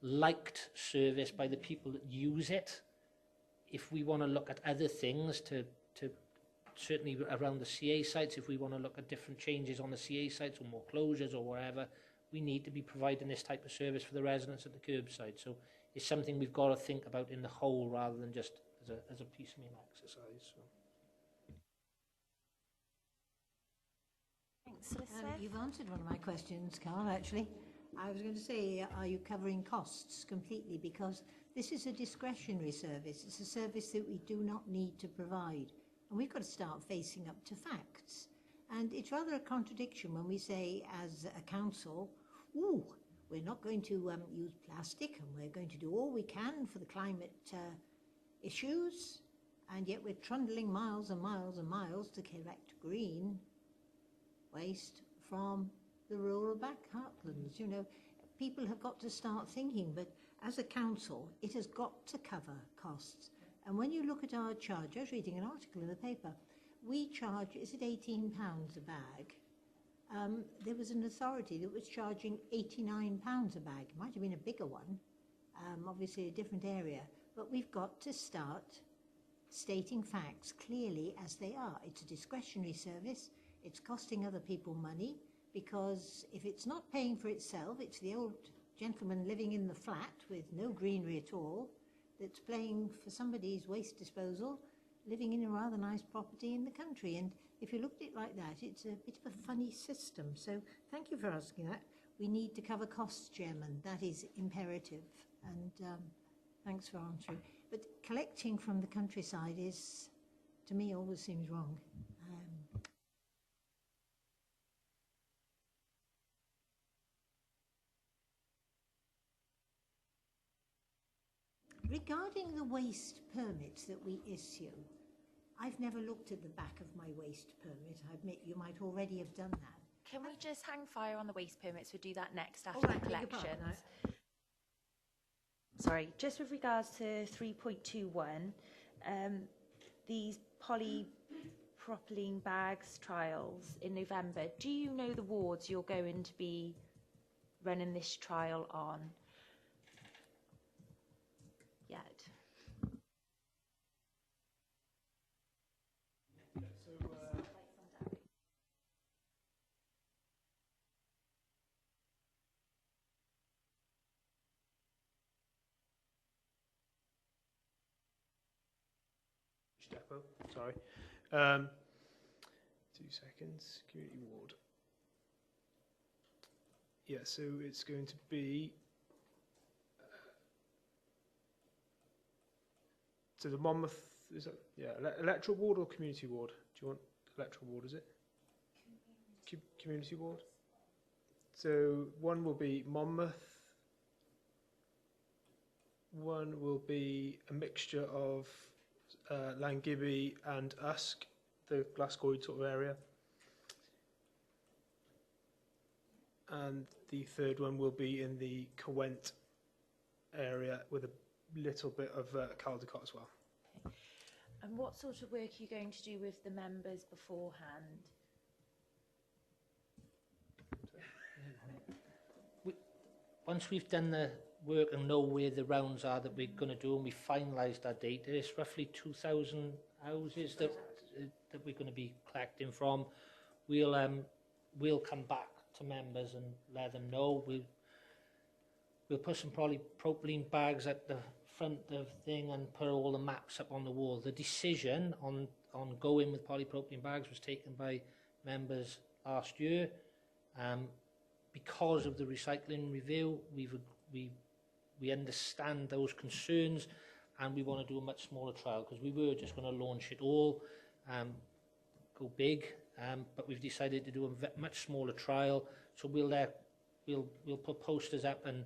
liked service by the people that use it. If we want to look at other things to certainly around the CA sites, if we want to look at different changes on the CA sites or more closures or wherever, we need to be providing this type of service for the residents at the curbside. So it's something we've got to think about in the whole rather than just as a piecemeal exercise. So. Thanks, Elizabeth. You've answered one of my questions, Carl, actually. I was going to say, are you covering costs completely? Because this is a discretionary service. It's a service that we do not need to provide. And we've got to start facing up to facts. And it's rather a contradiction when we say, as a council, ooh, we're not going to use plastic and we're going to do all we can for the climate issues, and yet we're trundling miles and miles and miles to collect green waste from the rural back heartlands. You know, people have got to start thinking, but as a council, it has got to cover costs. And when you look at our charge, I was reading an article in the paper, we charge, is it £18 a bag? There was an authority that was charging £89 a bag. It might have been a bigger one, obviously a different area. But we've got to start stating facts clearly as they are. It's a discretionary service. It's costing other people money, because if it's not paying for itself, it's the old gentleman living in the flat with no greenery at all that's paying for somebody's waste disposal, living in a rather nice property in the country. And if you looked at it like that, it's a bit of a funny system. So thank you for asking that. We need to cover costs, Chairman. That is imperative. And thanks for answering. But collecting from the countryside is, to me, always seems wrong. Regarding the waste permits that we issue, I've never looked at the back of my waste permit. I admit you might already have done that. Can we just hang fire on the waste permits? We'll do that next after All right, the beg your pardon, collections. Sorry, just with regards to 3.21, these polypropylene bags trials in November, do you know the wards you're going to be running this trial on yet? Depot, sorry. 2 seconds. Community ward. Yeah, so it's going to be. So the Monmouth, is that, yeah, electoral ward or community ward? Do you want electoral ward, is it? Community ward? So one will be Monmouth. One will be a mixture of Llangibby and Usk, the Glasgow sort of area. And the third one will be in the Caerwent area with a little bit of Caldecott as well. Okay. And what sort of work are you going to do with the members beforehand? Once we've done the work and know where the rounds are that we're going to do and we finalised our data, it's roughly 2,000 houses that we're going to be collecting from. We'll come back to members and let them know. We'll put some polypropylene bags at the front of the thing and put all the maps up on the wall. The decision on going with polypropylene bags was taken by members last year. Because of the recycling review, we understand those concerns, and we want to do a much smaller trial, because we were just going to launch it all, go big, but we've decided to do a much smaller trial. So we'll put posters up and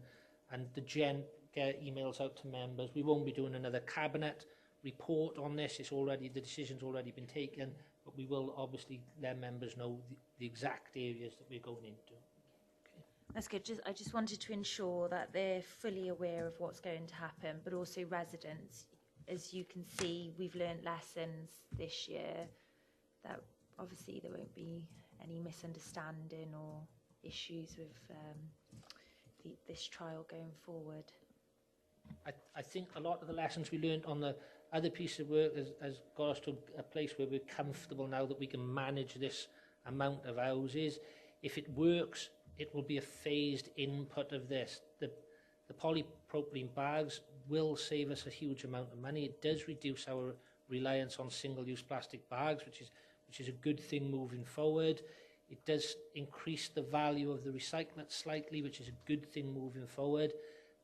get emails out to members. We won't be doing another cabinet report on this. The decision's already been taken, but we will obviously let members know the exact areas that we're going into. That's good. I just wanted to ensure that they're fully aware of what's going to happen, but also residents. As you can see, we've learnt lessons this year that obviously there won't be any misunderstanding or issues with this trial going forward. I think a lot of the lessons we learned on the other piece of work has got us to a place where we're comfortable now that we can manage this amount of houses. If it works, it will be a phased input of this. The polypropylene bags will save us a huge amount of money. It does reduce our reliance on single-use plastic bags, which is a good thing moving forward. It does increase the value of the recyclate slightly, which is a good thing moving forward.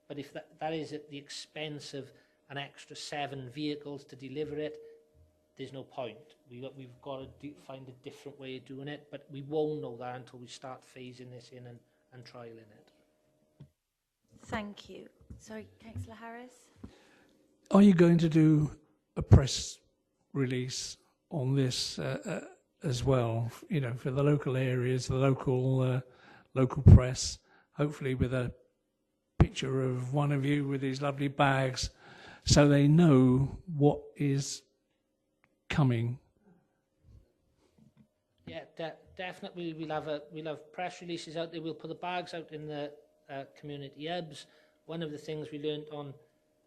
But if that is at the expense of an extra 7 vehicles to deliver it, there's no point. We've got to find a different way of doing it, but we won't know that until we start phasing this in and trialling it. Thank you. Sorry, Councillor Harris? Are you going to do a press release on this as well, for the local areas, the local press, hopefully with a picture of one of you with these lovely bags, so they know what is coming? Yeah, definitely. We'll have press releases out there. We'll put the bags out in the community hubs. One of the things we learned on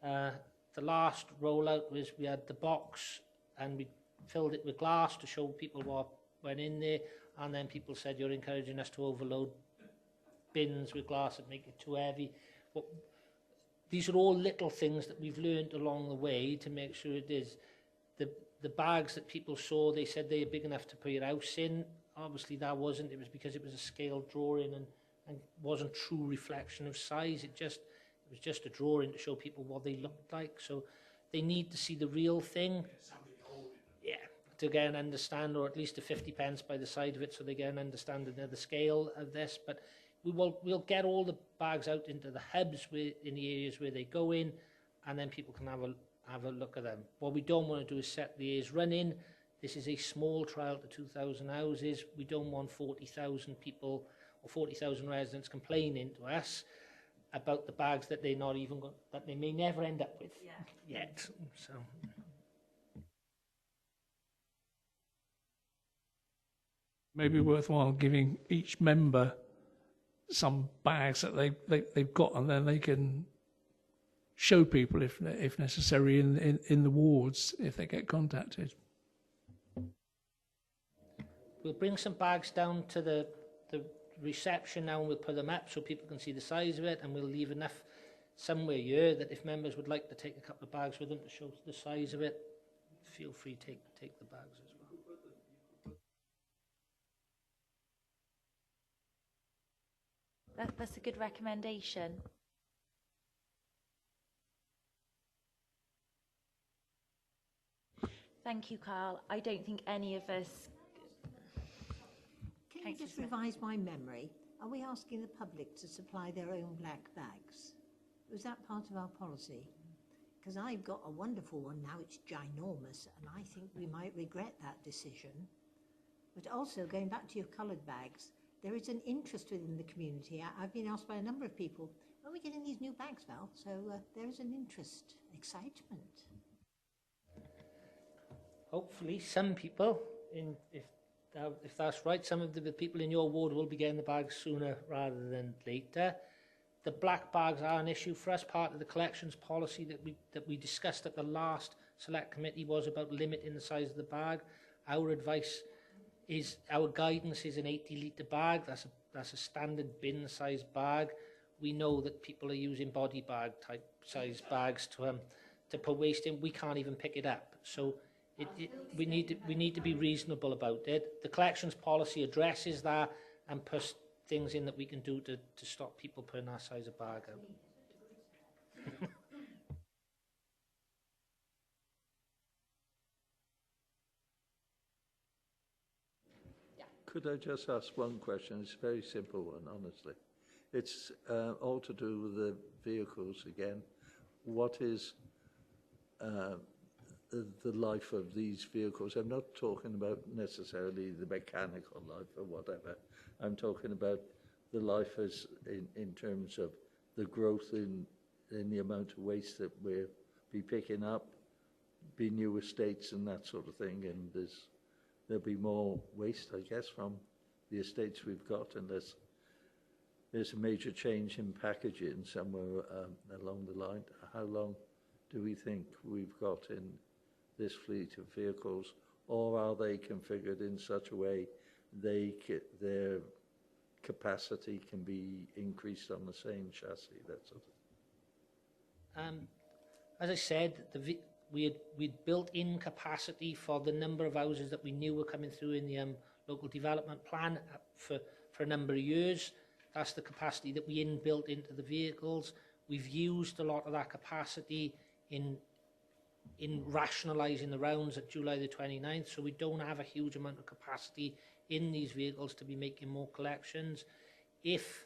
the last rollout was we had the box and we filled it with glass to show people what went in there, and then people said, you're encouraging us to overload bins with glass and make it too heavy. But these are all little things that we've learned along the way to make sure it is. The bags that people saw, they said they are big enough to put your house in. Obviously that wasn't. It was because it was a scale drawing and wasn't true reflection of size. It was just a drawing to show people what they looked like. So they need to see the real thing. Yeah, to get an understand, or at least a 50 pence by the side of it, so they get an understanding of the scale of this. But we'll get all the bags out into the hubs in the areas where they go in, and then people can have a look at them. What we don't want to do is set the areas running. This is a small trial to 2,000 houses. We don't want 40,000 people or 40,000 residents complaining to us about the bags that they're not even that they may never end up with yet. So. Maybe worthwhile giving each member some bags that they've got, and then they can show people if necessary in the wards if they get contacted. We'll bring some bags down to the reception now, and we'll put them up so people can see the size of it, and we'll leave enough somewhere here that if members would like to take a couple of bags with them to show the size of it, feel free to take the bags as well. That's a good recommendation. Thank you, Carl. I don't think any of us... Can you just revise my memory? Are we asking the public to supply their own black bags? Was that part of our policy? Because I've got a wonderful one now, it's ginormous, and I think we might regret that decision. But also, going back to your coloured bags, there is an interest within the community. I've been asked by a number of people, when are we getting these new bags, Val? So there is an interest, excitement. Hopefully some people, if that's right, some of the people in your ward will be getting the bags sooner rather than later. The black bags are an issue for us. Part of the collections policy that we discussed at the last select committee was about limiting the size of the bag. Our guidance is an 80-litre bag. That's a standard bin-size bag. We know that people are using body bag type size bags to put waste in. We can't even pick it up. So We need to be reasonable about it. The collections policy addresses that and puts things in that we can do to stop people putting that size of bag out. Could I just ask one question? It's a very simple one, honestly. It's all to do with the vehicles again. What is the life of these vehicles? I'm not talking about necessarily the mechanical life or whatever. I'm talking about the life as in terms of the growth in the amount of waste that we'll be picking up, be new estates and that sort of thing, and there'll be more waste, I guess, from the estates we've got, unless there's a major change in packaging somewhere along the line. How long do we think we've got in this fleet of vehicles, or are they configured in such a way their capacity can be increased on the same chassis, that sort of thing? As I said, we'd built in capacity for the number of houses that we knew were coming through in the local development plan for a number of years. That's the capacity that we inbuilt into the vehicles. We've used a lot of that capacity in rationalising the rounds at July the 29th, so we don't have a huge amount of capacity in these vehicles to be making more collections. If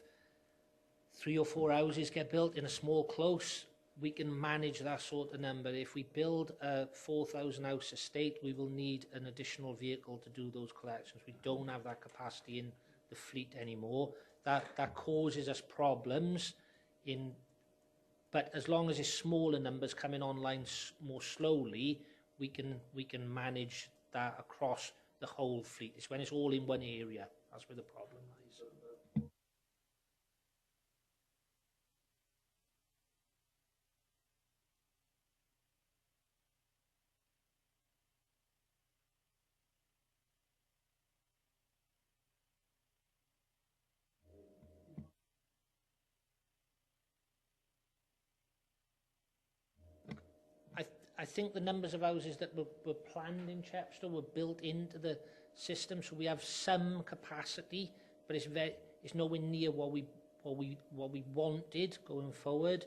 3 or 4 houses get built in a small close, we can manage that sort of number. If we build a 4,000 house estate, we will need an additional vehicle to do those collections. We don't have that capacity in the fleet anymore. That causes us problems but as long as it's smaller numbers coming online more slowly, we can manage that across the whole fleet. It's when it's all in one area, that's where the problem lies. I think the numbers of houses that were planned in Chepstow were built into the system, so we have some capacity, but it's nowhere near what we wanted going forward.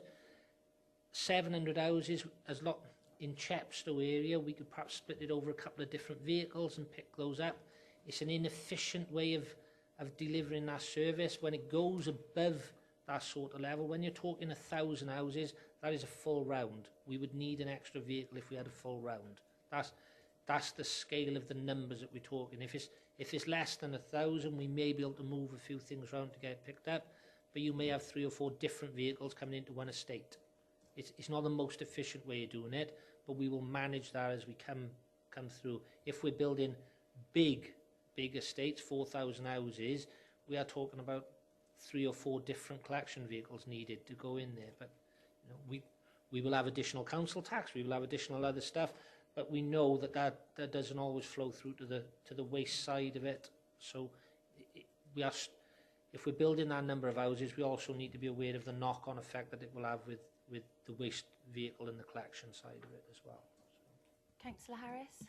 700 houses, in Chepstow area, we could perhaps split it over a couple of different vehicles and pick those up. It's an inefficient way of delivering that service. When it goes above that sort of level, when you're talking 1,000 houses, that is a full round. We would need an extra vehicle if we had a full round. That's the scale of the numbers that we're talking. If it's less than 1,000, we may be able to move a few things around to get it picked up, but you may have 3 or 4 different vehicles coming into one estate. It's not the most efficient way of doing it, but we will manage that as we come through. If we're building big estates, 4,000 houses, we are talking about 3 or 4 different collection vehicles needed to go in there. But we will have additional council tax, we will have additional other stuff, but we know that doesn't always flow through to the waste side of it. So if we're building that number of houses, we also need to be aware of the knock-on effect that it will have with the waste vehicle and the collection side of it as well. Councillor Harris?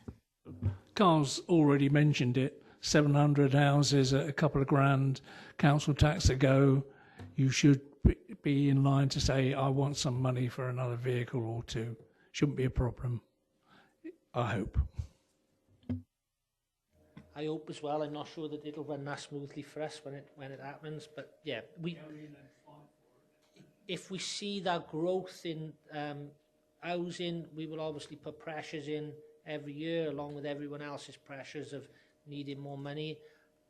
Carl's already mentioned it. 700 houses at a couple of grand council tax to go. You should be in line to say, I want some money for another vehicle or 2. Shouldn't be a problem, I hope. I hope as well. I'm not sure that it'll run that smoothly for us when it happens, but yeah, if we see that growth in housing, we will obviously put pressures in every year, along with everyone else's pressures of needing more money.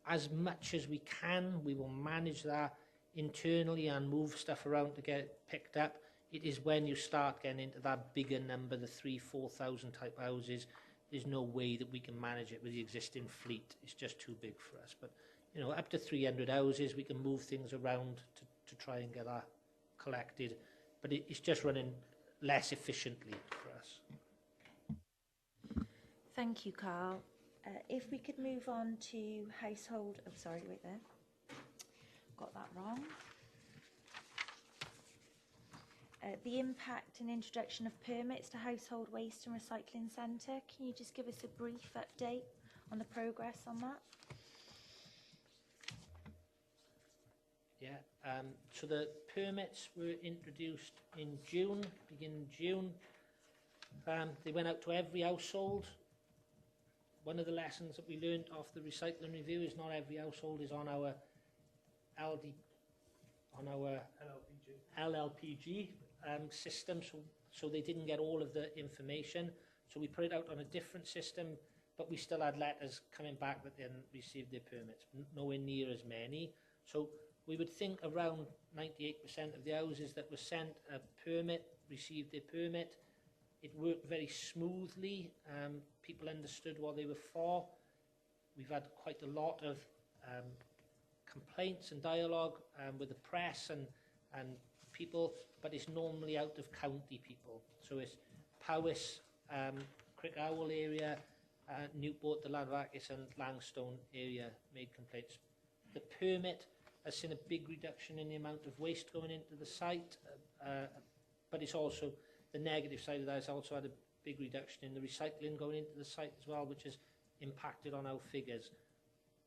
As much as we can, we will manage that internally and move stuff around to get it picked up. It is when you start getting into that bigger number, the 3,000-4,000 type houses, there's no way that we can manage it with the existing fleet. It's just too big for us. But up to 300 houses, we can move things around to try and get that collected. But it's just running less efficiently for us. Thank you, Carl. If we could move on to household... Oh, sorry, wait there. Got that wrong. The impact and introduction of permits to Household Waste and Recycling Centre. Can you just give us a brief update on the progress on that? Yeah, so the permits were introduced in June, beginning June. They went out to every household. One of the lessons that we learned off the recycling review is not every household is on our LLPG system, so they didn't get all of the information. So we put it out on a different system, but we still had letters coming back that they hadn't received their permits, nowhere near as many. So we would think around 98% of the houses that were sent a permit received their permit. It worked very smoothly. People understood what they were for. We've had quite a lot of complaints and dialogue with the press and people, but it's normally out of county people. So it's Powys, Crickowell area, Newport, the Llanfairpwllgwyngyllgogerychus and Langstone area made complaints. The permit has seen a big reduction in the amount of waste going into the site, but it's also the negative side of that has also had a big reduction in the recycling going into the site as well, which has impacted on our figures.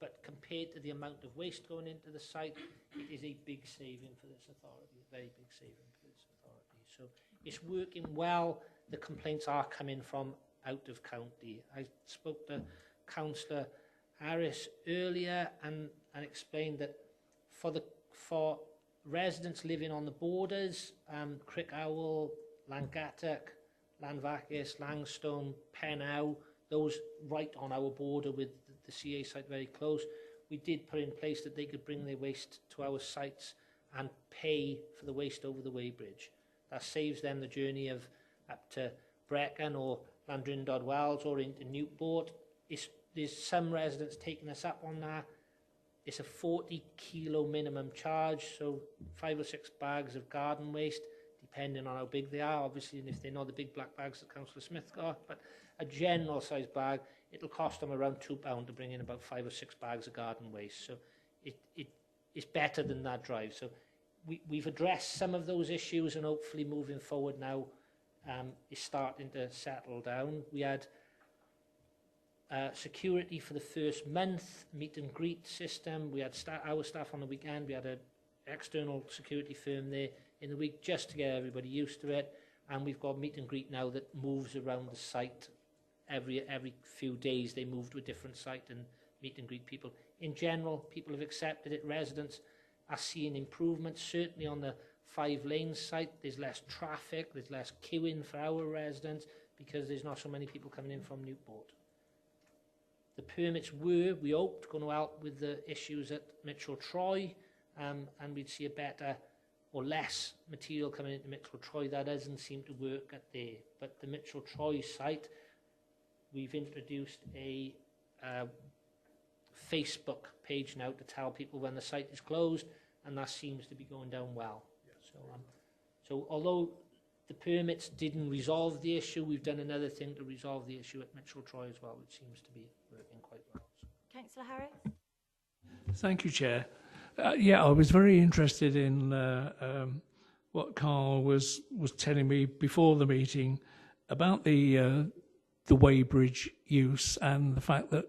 But compared to the amount of waste going into the site, it is a big saving for this authority, a very big saving for this authority. So it's working well. The complaints are coming from out of county. I spoke to Councillor Harris earlier and explained that for residents living on the borders, Crickowell, Llangattock, Llanfairpwllgwyngyllgogerychus, Langstone, Pennow, those right on our border with the CA site very close, we did put in place that they could bring their waste to our sites and pay for the waste over the weighbridge. That saves them the journey of up to Brecon or Landrindod Wells or into Newport. There's some residents taking us up on that. It's a 40 kilo minimum charge, so 5 or 6 bags of garden waste, depending on how big they are, obviously, and if they're not the big black bags that Councillor Smith got, but a general size bag, it'll cost them around £2 to bring in about 5 or 6 bags of garden waste. So it's better than that drive. So we've addressed some of those issues, and hopefully moving forward now is starting to settle down. We had security for the first month, meet and greet system. We had our staff on the weekend. We had an external security firm there in the week just to get everybody used to it. And we've got meet and greet now that moves around the site. Every few days they move to a different site and meet and greet people. In general, people have accepted it. Residents are seeing improvements, certainly on the 5 lanes site. There's less traffic, there's less queuing for our residents because there's not so many people coming in from Newport. The permits were, we hoped, going to help with the issues at Mitchell Troy, and we'd see a better or less material coming into Mitchell Troy. That doesn't seem to work at there. But the Mitchell Troy site, we've introduced a Facebook page now to tell people when the site is closed, and that seems to be going down well. So although the permits didn't resolve the issue, we've done another thing to resolve the issue at Mitchell Troy as well, which seems to be working quite well. Councillor Harris? Thank you, Chair. Yeah, I was very interested in what Carl was telling me before the meeting about the weighbridge use and the fact that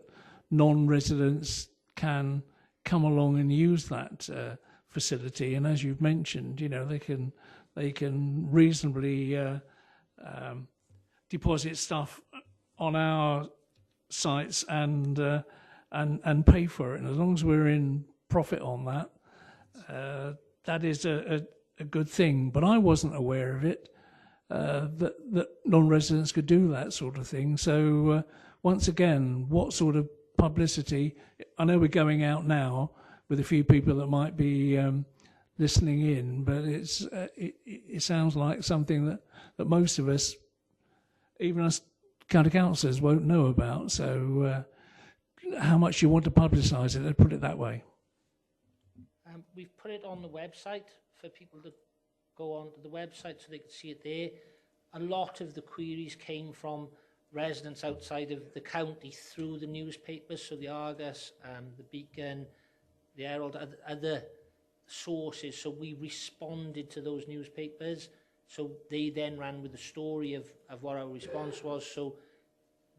non-residents can come along and use that facility. And as you've mentioned, you know, they can reasonably deposit stuff on our sites and pay for it. And as long as we're in profit on that, that is a good thing. But I wasn't aware of it, that non-residents could do that sort of thing. So once again, what sort of publicity? I know we're going out now with a few people that might be listening in, but it sounds like something that most of us, even us county councillors, won't know about. So how much you want to publicise it, let's put it that way. We've put it on the website for people to go onto the website so they can see it there. A lot of the queries came from residents outside of the county through the newspapers, so the Argus, the Beacon, the Herald, other sources. So we responded to those newspapers So they then ran with the story of what our response was. So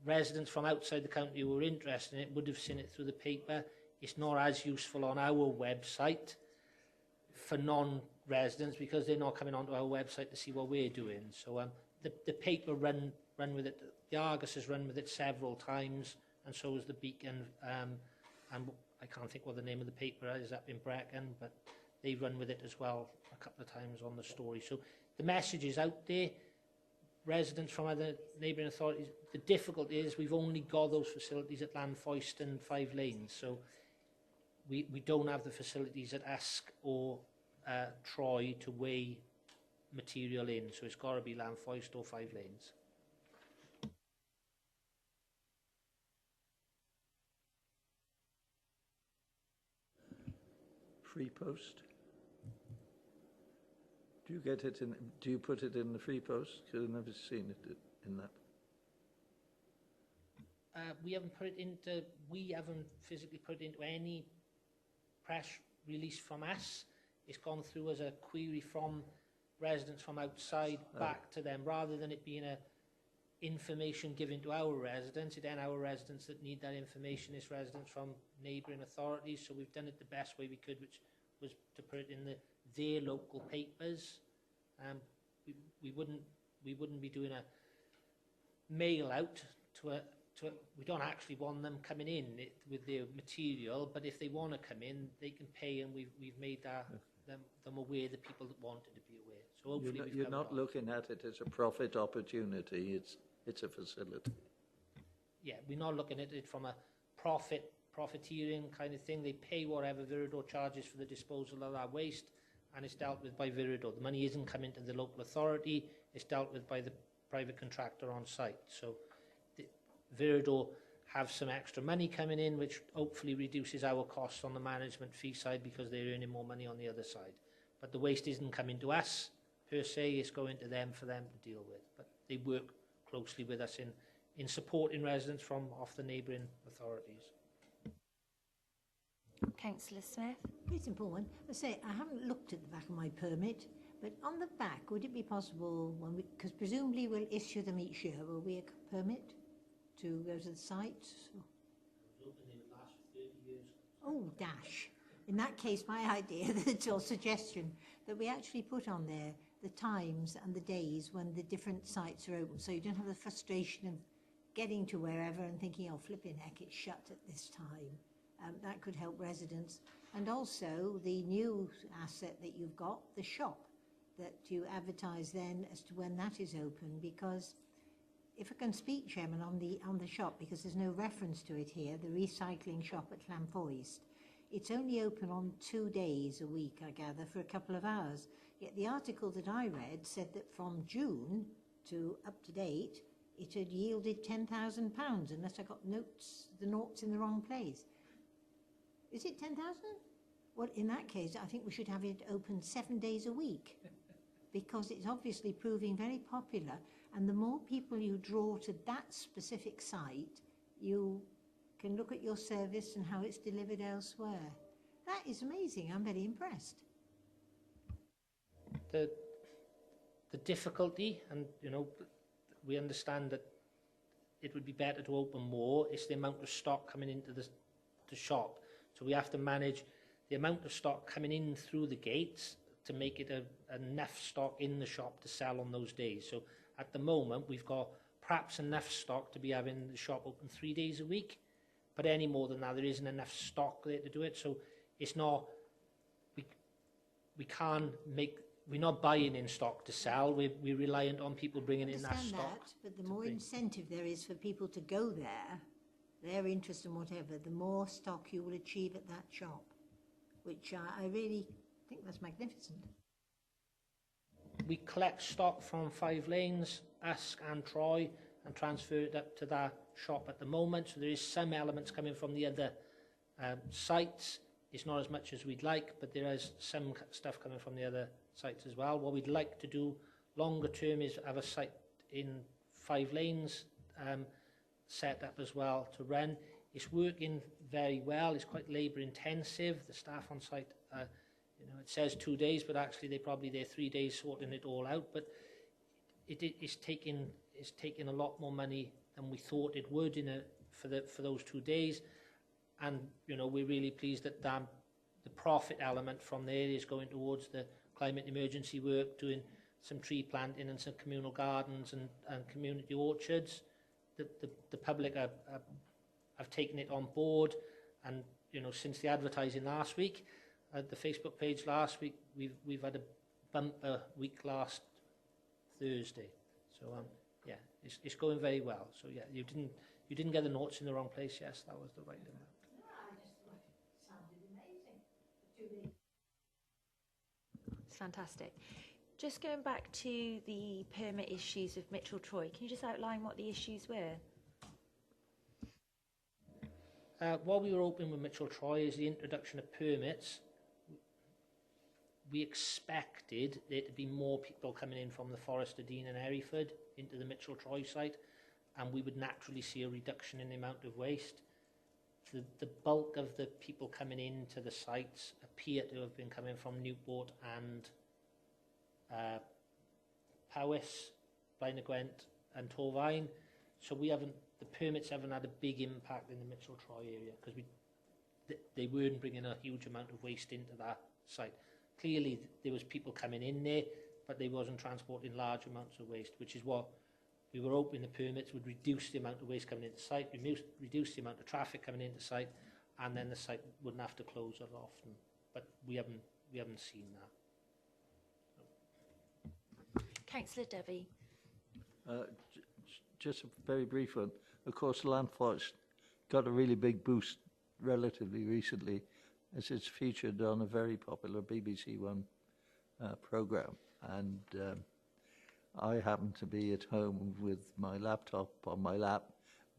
residents from outside the county who were interested in it would have seen it through the paper. It's not as useful on our website for non-residents because they're not coming onto our website to see what we're doing. So the paper run with it. The Argus has run with it several times, and so has the Beacon. And I can't think what the name of the paper is up in Brecon, but they run with it as well a couple of times on the story. So the message is out there. Residents from other neighbouring authorities, the difficulty is we've only got those facilities at Llanfoist and Five Lanes, so we don't have the facilities at Usk or Troy to weigh material in, so it's got to be Llanfoist or Five Lanes. Free post? Do you get it in, do you put it in the free post? Because I've never seen it in that. We haven't physically put it into any press release from us. It's gone through as a query from residents from outside back to them, rather than it being a information given to our residents. It's then our residents that need that information. It's residents from neighbouring authorities. So we've done it the best way we could, which was to put it in their local papers. We wouldn't be doing a mail out to a. We don't actually want them coming in with their material, but if they want to come in, they can pay, and we've made them aware, the people that wanted to be aware. So hopefully you're not looking at it as a profit opportunity. It's a facility. Yeah, we're not looking at it from a profiteering kind of thing. They pay whatever Viridor charges for the disposal of that waste, and it's dealt with by Viridor. The money isn't coming to the local authority. It's dealt with by the private contractor on site. So Viridor have some extra money coming in, which hopefully reduces our costs on the management fee side because they're earning more money on the other side. But the waste isn't coming to us per se, it's going to them for them to deal with. But they work closely with us in supporting residents from off the neighbouring authorities. Councillor Smith. Very simple one. I say, I haven't looked at the back of my permit, but on the back, would it be possible, because presumably we'll issue them each year, will we a permit to go to the site? Oh, dash. In that case, my idea or suggestion that we actually put on there the times and the days when the different sites are open, so you don't have the frustration of getting to wherever and thinking, oh, flipping heck, it's shut at this time. That could help residents. And also the new asset that you've got, the shop, that you advertise then as to when that is open, because if I can speak, Chairman, on the shop, because there's no reference to it here, the recycling shop at Llanfoist, it's only open on 2 days a week, I gather, for a couple of hours. Yet the article that I read said that from June to up to date, it had yielded £10,000, unless I got the noughts in the wrong place. Is it 10,000? Well, in that case, I think we should have it open 7 days a week, because it's obviously proving very popular. And the more people you draw to that specific site, you can look at your service and how it's delivered elsewhere. That is amazing. I'm very impressed. The difficulty, and we understand that it would be better to open more, is the amount of stock coming into the shop. So we have to manage the amount of stock coming in through the gates to make it enough stock in the shop to sell on those days. So at the moment, we've got perhaps enough stock to be having the shop open 3 days a week, but any more than that, there isn't enough stock there to do it. So it's not, we can't make, we're not buying in stock to sell. We're reliant on people bringing in that stock. That, but the more incentive there is for people to go there, their interest in whatever, the more stock you will achieve at that shop, which I really think that's magnificent. We collect stock from Five Lanes, Usk and Troy, and transfer it up to that shop at the moment. So there is some elements coming from the other sites. It's not as much as we'd like, but there is some stuff coming from the other sites as well. What we'd like to do longer term is have a site in Five Lanes set up as well to run. It's working very well. It's quite labour intensive. The staff on site are You know, it says 2 days, but actually they're probably there 3 days sorting it all out. But it's taking a lot more money than we thought it would for those 2 days. And you know, we're really pleased that the profit element from there is going towards the climate emergency work, doing some tree planting and some communal gardens and community orchards. The public have taken it on board, and you know, since the advertising last week, the Facebook page last week, we've had a bumper week last Thursday. So yeah, it's going very well. So yeah, you didn't get the notes in the wrong place. Yes, that was the right amount. It's fantastic. Just going back to the permit issues with Mitchell Troy, can you just outline what the issues were? What we were hoping with Mitchell Troy is the introduction of permits. We expected there to be more people coming in from the Forest of Dean and Hereford into the Mitchell Troy site, and we would naturally see a reduction in the amount of waste. The bulk of the people coming into the sites appear to have been coming from Newport and Powys, Blaenau Gwent and Torfaen. So the permits haven't had a big impact in the Mitchell Troy area because they weren't bringing a huge amount of waste into that site. Clearly there was people coming in there, but they wasn't transporting large amounts of waste, which is what we were hoping the permits would reduce the amount of waste coming into the site, reduce the amount of traffic coming into the site, and then the site wouldn't have to close as often. But we haven't seen that. Councillor Debbie. Just a very brief one. Of course, Land Forest got a really big boost relatively recently, as it's featured on a very popular BBC One programme. And I happened to be at home with my laptop on my lap,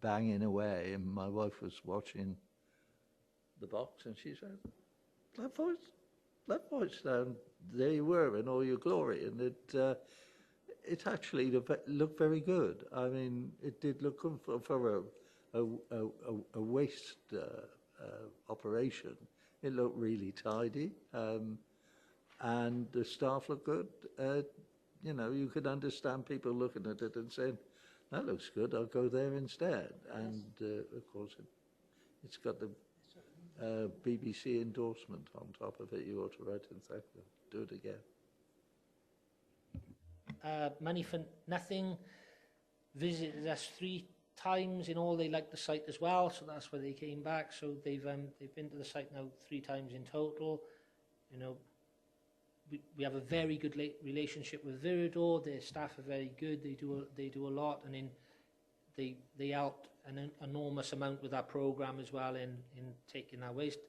banging away, and my wife was watching the box, and she said, Land Forest, and there you were in all your glory. And it actually looked very good. I mean, it did look good for a waste operation. It looked really tidy, and the staff looked good. You know, you could understand people looking at it and saying, that looks good, I'll go there instead. And of course, it's got the BBC endorsement on top of it. You ought to write and thank them. Do it again. Money for Nothing visited us 3 times in all. They liked the site as well, so that's why they came back. So they've been to the site now 3 times in total. You know, we have a very good relationship with Viridor. Their staff are very good. They do a lot, and they helped an enormous amount with our program as well in taking our waste.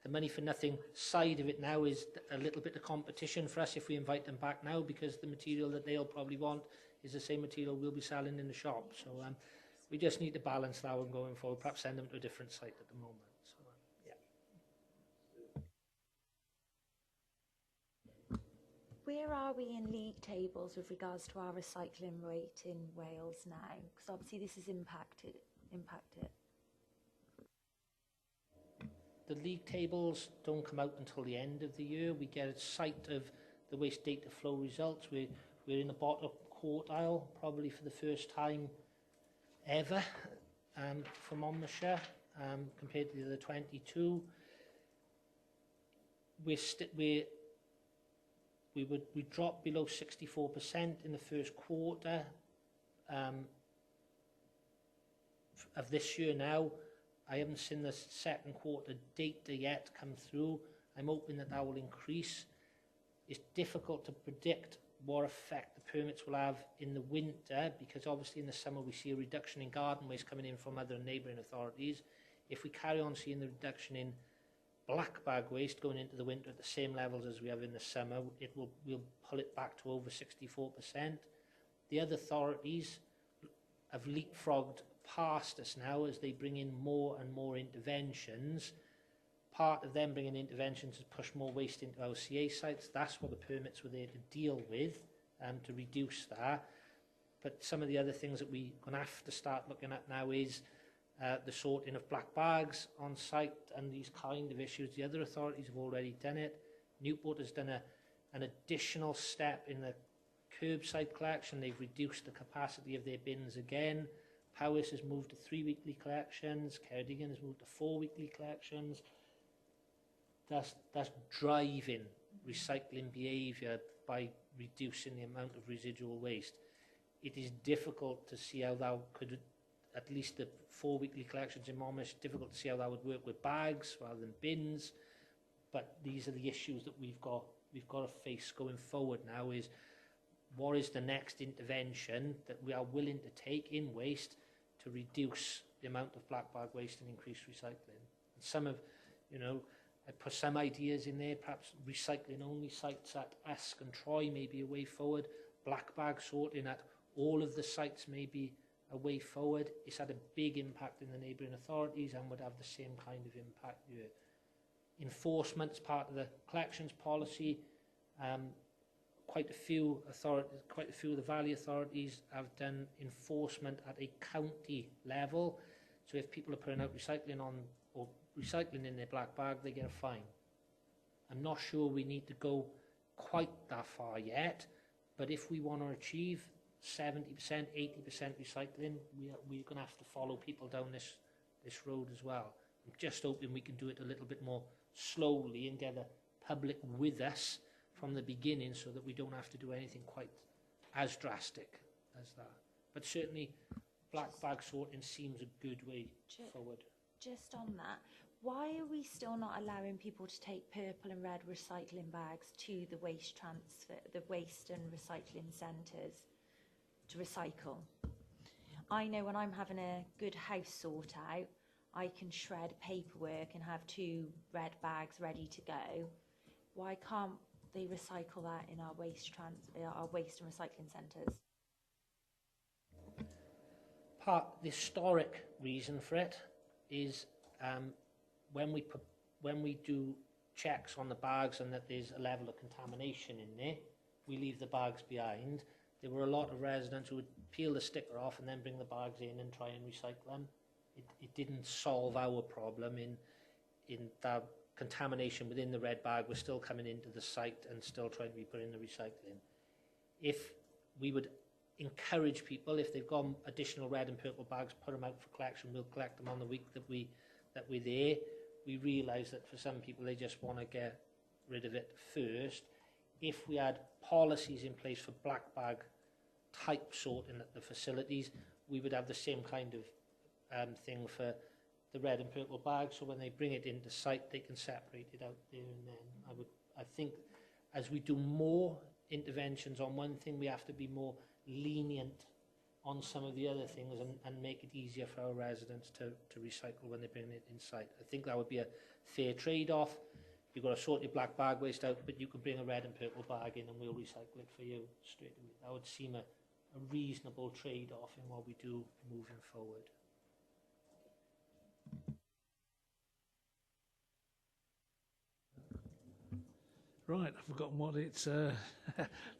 The Money for Nothing side of it now is a little bit of competition for us if we invite them back now, because the material that they'll probably want is the same material we'll be selling in the shop. So we just need to balance that one going forward, perhaps send them to a different site at the moment. So, yeah. Where are we in league tables with regards to our recycling rate in Wales now? Because obviously this has impacted. The league tables don't come out until the end of the year. We get a sight of the waste data flow results. We're in the bottom quartile, probably for the first time ever for Monmouthshire, compared to the other 22. We dropped below 64% in the first quarter of this year now. I haven't seen the second quarter data yet come through. I'm hoping that will increase. It's difficult to predict what effect the permits will have in the winter, because obviously in the summer we see a reduction in garden waste coming in from other neighbouring authorities. If we carry on seeing the reduction in black bag waste going into the winter at the same levels as we have in the summer, we'll pull it back to over 64%. The other authorities have leapfrogged past us now as they bring in more and more interventions. Part of them bringing interventions has pushed more waste into our CA sites. That's what the permits were there to deal with, to reduce that. But some of the other things that we're going to have to start looking at now is the sorting of black bags on site and these kind of issues. The other authorities have already done it. Newport has done an additional step in the curbside collection. They've reduced the capacity of their bins again. Powys has moved to 3 weekly collections. Ceredigion has moved to 4 weekly collections. That's driving recycling behaviour by reducing the amount of residual waste. It is difficult to see how that could, at least the 4 weekly collections in Monmouth, difficult to see how that would work with bags rather than bins. But these are the issues that we've got to face going forward now. Is what is the next intervention that we are willing to take in waste to reduce the amount of black bag waste and increase recycling? And some of, I put some ideas in there, perhaps recycling only sites at Usk and Troy may be a way forward. Black bag sorting at all of the sites may be a way forward. It's had a big impact in the neighbouring authorities and would have the same kind of impact here. Enforcement is part of the collections policy. Quite a few of the Valley authorities have done enforcement at a county level. So if people are putting out recycling in their black bag, they get a fine. I'm not sure we need to go quite that far yet, but if we want to achieve 70%, 80% recycling, we're going to have to follow people down this road as well. I'm just hoping we can do it a little bit more slowly and get the public with us from the beginning so that we don't have to do anything quite as drastic as that. But certainly black bag sorting seems a good way forward. Just on that, why are we still not allowing people to take purple and red recycling bags to the waste and recycling centres to recycle? I know when I'm having a good house sort out, I can shred paperwork and have 2 red bags ready to go. Why can't they recycle that in our waste and recycling centres? The historic reason for it is when we do checks on the bags and that there's a level of contamination in there, we leave the bags behind. There were a lot of residents who would peel the sticker off and then bring the bags in and try and recycle them. It didn't solve our problem in that contamination within the red bag was still coming into the site and still trying to be put in the recycling. If we would encourage people, if they've got additional red and purple bags, put them out for collection. We'll collect them on the week that we're there. We realise that for some people they just want to get rid of it first. If we had policies in place for black bag type sorting at the facilities, we would have the same kind of thing for the red and purple bags, so when they bring it into site they can separate it out there and then. I think as we do more interventions on one thing, we have to be more lenient on some of the other things and make it easier for our residents to recycle when they bring it in site. I think that would be a fair trade-off. You've got to sort your black bag waste out, but you can bring a red and purple bag in and we'll recycle it for you straight away. That would seem a reasonable trade-off in what we do moving forward. Right, I've forgotten what it's...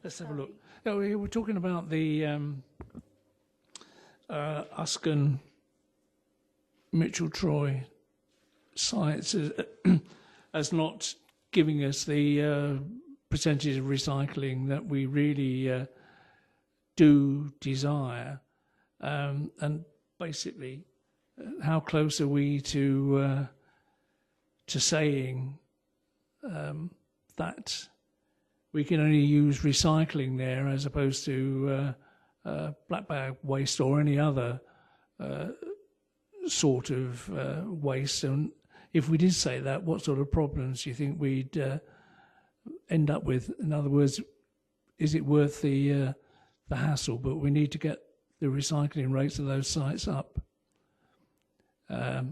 let's have a look. Oh, we were talking about the Usk and Mitchell Troy sites as not giving us the percentage of recycling that we really do desire. And basically, how close are we to saying that we can only use recycling there as opposed to black bag waste or any other sort of waste? And if we did say that, what sort of problems do you think we'd end up with? In other words, is it worth the hassle? But we need to get the recycling rates of those sites up,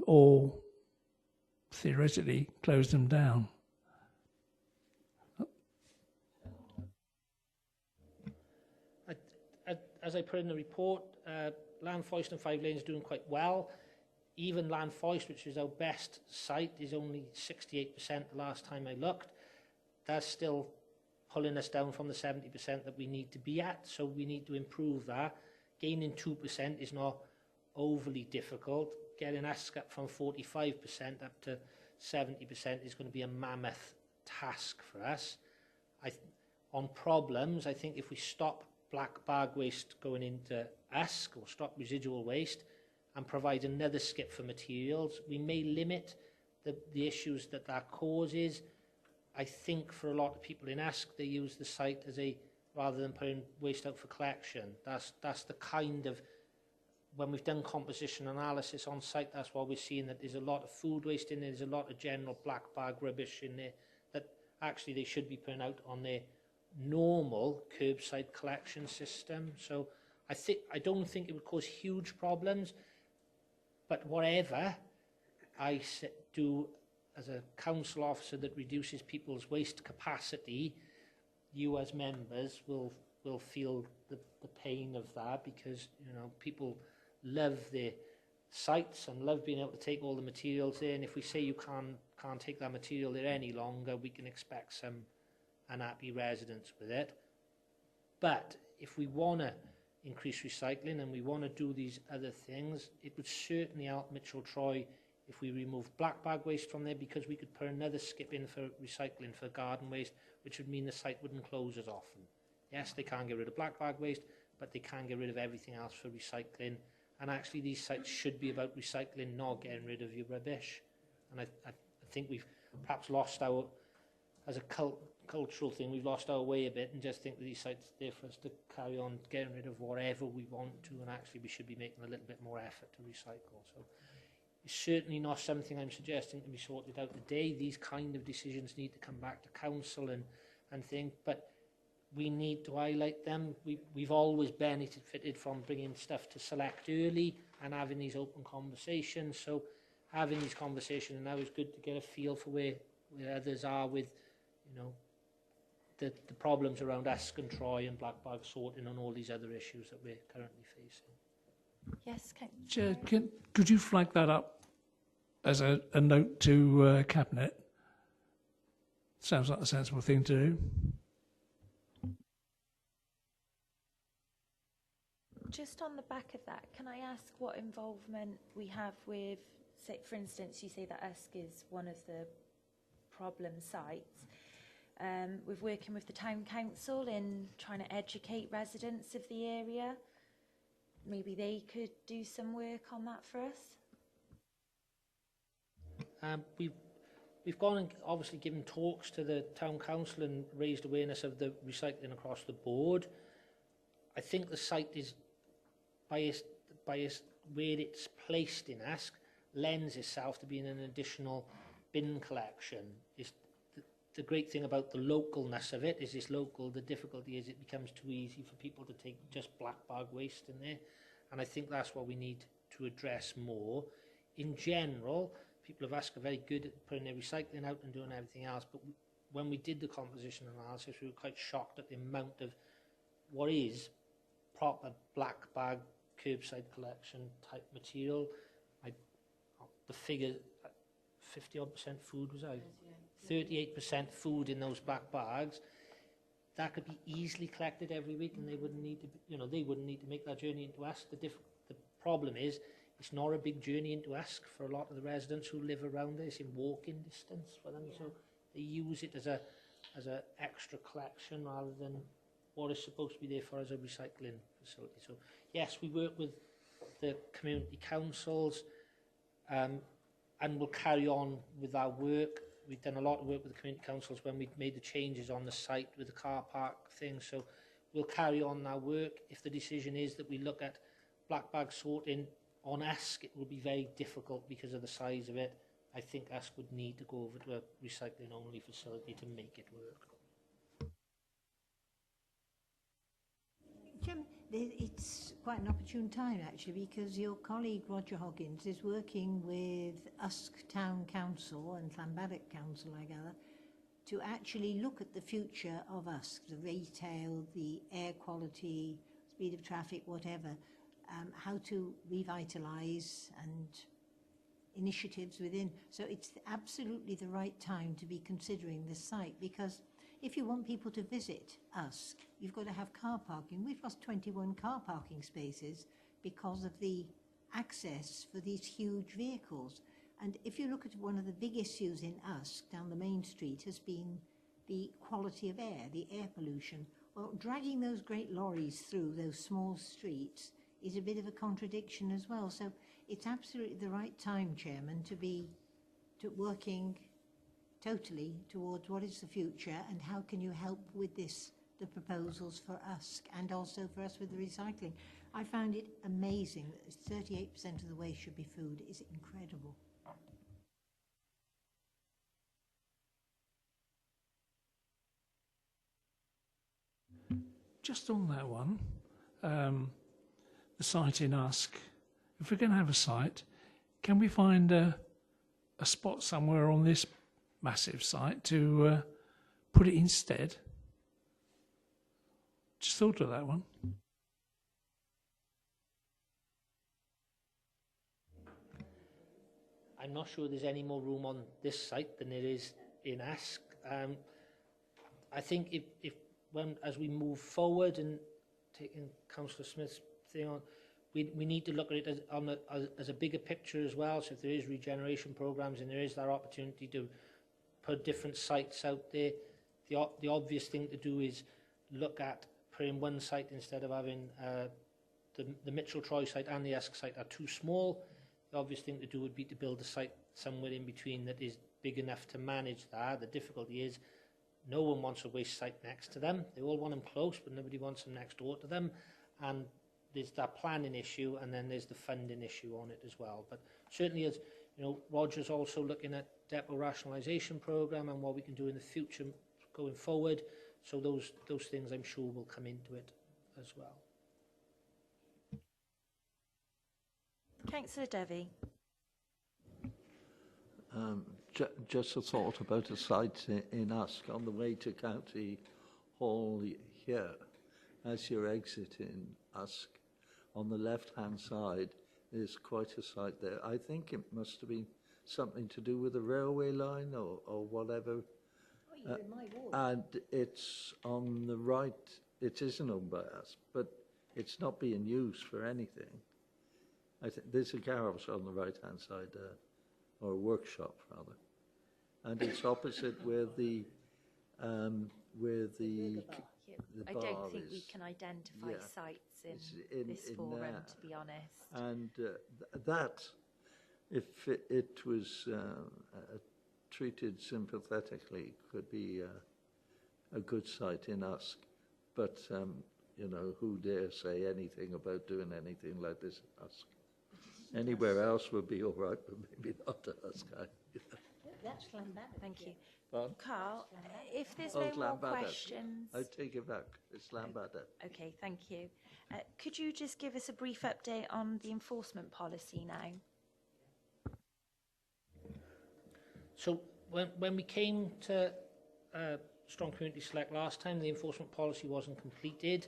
or theoretically close them down. As I put in the report, Land Foist and Five Lanes is doing quite well. Even Land Foist, which is our best site, is only 68% the last time I looked. That's still pulling us down from the 70% that we need to be at, so we need to improve that. Gaining 2% is not overly difficult. Getting us up from 45% up to 70% is going to be a mammoth task for us. On problems, I think if we stop black bag waste going into Usk, or stop residual waste, and provide another skip for materials, we may limit the issues that causes. I think for a lot of people in Usk, they use the site as rather than putting waste out for collection. That's the kind of, when we've done composition analysis on site, that's why we're seeing that there's a lot of food waste in there, there's a lot of general black bag rubbish in there that actually they should be putting out on their normal curbside collection system. So I don't think it would cause huge problems, but whatever I do as a council officer that reduces people's waste capacity, you as members will feel the pain of that, because people love their sites and love being able to take all the materials there, and if we say you can't take that material there any longer, we can expect some unhappy residents with it. But if we want to increase recycling and we want to do these other things, it would certainly help Mitchell Troy if we remove black bag waste from there, because we could put another skip in for recycling for garden waste, which would mean the site wouldn't close as often. Yes, they can't get rid of black bag waste, but they can get rid of everything else for recycling. And actually these sites should be about recycling, not getting rid of your rubbish. And I think we've perhaps lost our, as a cultural thing, we've lost our way a bit and just think that these sites are there for us to carry on getting rid of whatever we want to, and actually we should be making a little bit more effort to recycle. So it's certainly not something I'm suggesting to be sorted out today. These kind of decisions need to come back to council and think, but we need to highlight them. We've always benefited from bringing stuff to select early and having these open conversations. So having these conversations now is good to get a feel for where others are with, the problems around Usk and Troy and black bag sorting and all these other issues that we're currently facing. Yes, Chair, could you flag that up as a note to Cabinet? Sounds like a sensible thing to do. just on the back of that, can I ask what involvement we have with, say, for instance, you say that Usk is one of the problem sites. We're working with the town council in trying to educate residents of the area. Maybe they could do some work on that for us. We've gone and obviously given talks to the town council and raised awareness of the recycling across the board. I think the site is, by where it's placed in Usk, lends itself to being an additional bin collection. The great thing about the localness of it is it's local. The difficulty is it becomes too easy for people to take just black bag waste in there. And I think that's what we need to address more. In general, people of Usk are very good at putting their recycling out and doing everything else. But when we did the composition analysis, we were quite shocked at the amount of what is proper black bag curbside collection type material. The figure, 50-odd% food was out. 38% food in those black bags. That could be easily collected every week, and they wouldn't need to, they wouldn't need to make that journey into Usk. The problem is, it's not a big journey into Usk for a lot of the residents who live around there. It's in walking distance for them, so they use it as a extra collection rather than what is supposed to be there for as a recycling facility. So yes, we work with the community councils, and we'll carry on with our work. We've done a lot of work with the community councils when we made the changes on the site with the car park thing. So we'll carry on our work. If the decision is that we look at black bag sorting on Usk, it will be very difficult because of the size of it. I think Usk would need to go over to a recycling only facility to make it work. Jim, it's quite an opportune time actually, because your colleague Roger Hoggins is working with Usk Town Council and Llanbaddock Council, I gather, to actually look at the future of Usk, the retail, the air quality, speed of traffic, whatever, how to revitalise and initiatives within. So it's absolutely the right time to be considering this site, because if you want people to visit Usk, you've got to have car parking. We've lost 21 car parking spaces because of the access for these huge vehicles. And if you look at one of the big issues in Usk, down the main street, has been the quality of air, the air pollution. Well, dragging those great lorries through those small streets is a bit of a contradiction as well. So it's absolutely the right time, Chairman, to be working totally towards what is the future and how can you help with this, the proposals for Usk and also for us with the recycling. I found it amazing that 38% of the waste should be food. Is incredible. Just on that one, the site in Usk, if we're going to have a site, can we find a spot somewhere on this massive site to put it instead? Just thought of that one. I'm not sure there's any more room on this site than there is in Usk. I think as we move forward and taking Councillor Smith's thing on, we need to look at it as a bigger picture as well. So if there is regeneration programs and there is that opportunity to put different sites out there, the obvious thing to do is look at putting one site instead of having the Mitchell Troy site and the Usk site are too small. The obvious thing to do would be to build a site somewhere in between that is big enough to manage that. The difficulty is no one wants a waste site next to them. They all want them close, but nobody wants them next door to them. And there's that planning issue, and then there's the funding issue on it as well. But certainly, as you know, Roger's also looking at depot rationalisation programme and what we can do in the future going forward. So those things, I'm sure, will come into it as well. Councillor Devi. Just a thought about a site in Usk on the way to County Hall here. As you're exiting Usk, on the left-hand side, there's quite a site there. I think it must have been something to do with a railway line or whatever. Oh, you're in my ward. And it's on the right. It isn't owned by us, but it's not being used for anything. I think there's a garage on the right-hand side there, or a workshop rather, and it's opposite where the I bar don't think is. we can identify Yeah. sites It's in this in forum, there. to be honest. And that, if it was treated sympathetically, could be a good site in Usk. But, you know, who dare say anything about doing anything like this in Usk? Anywhere else would be all right, but maybe not Usk. That's Lambeth. Thank you. Pardon? Carl, if there's Oh, no it's more Lambeth. questions... I take it back. It's Lambada. Okay, thank you. Could you just give us a brief update on the enforcement policy now? So when we came to Strong Community Select last time, the enforcement policy wasn't completed.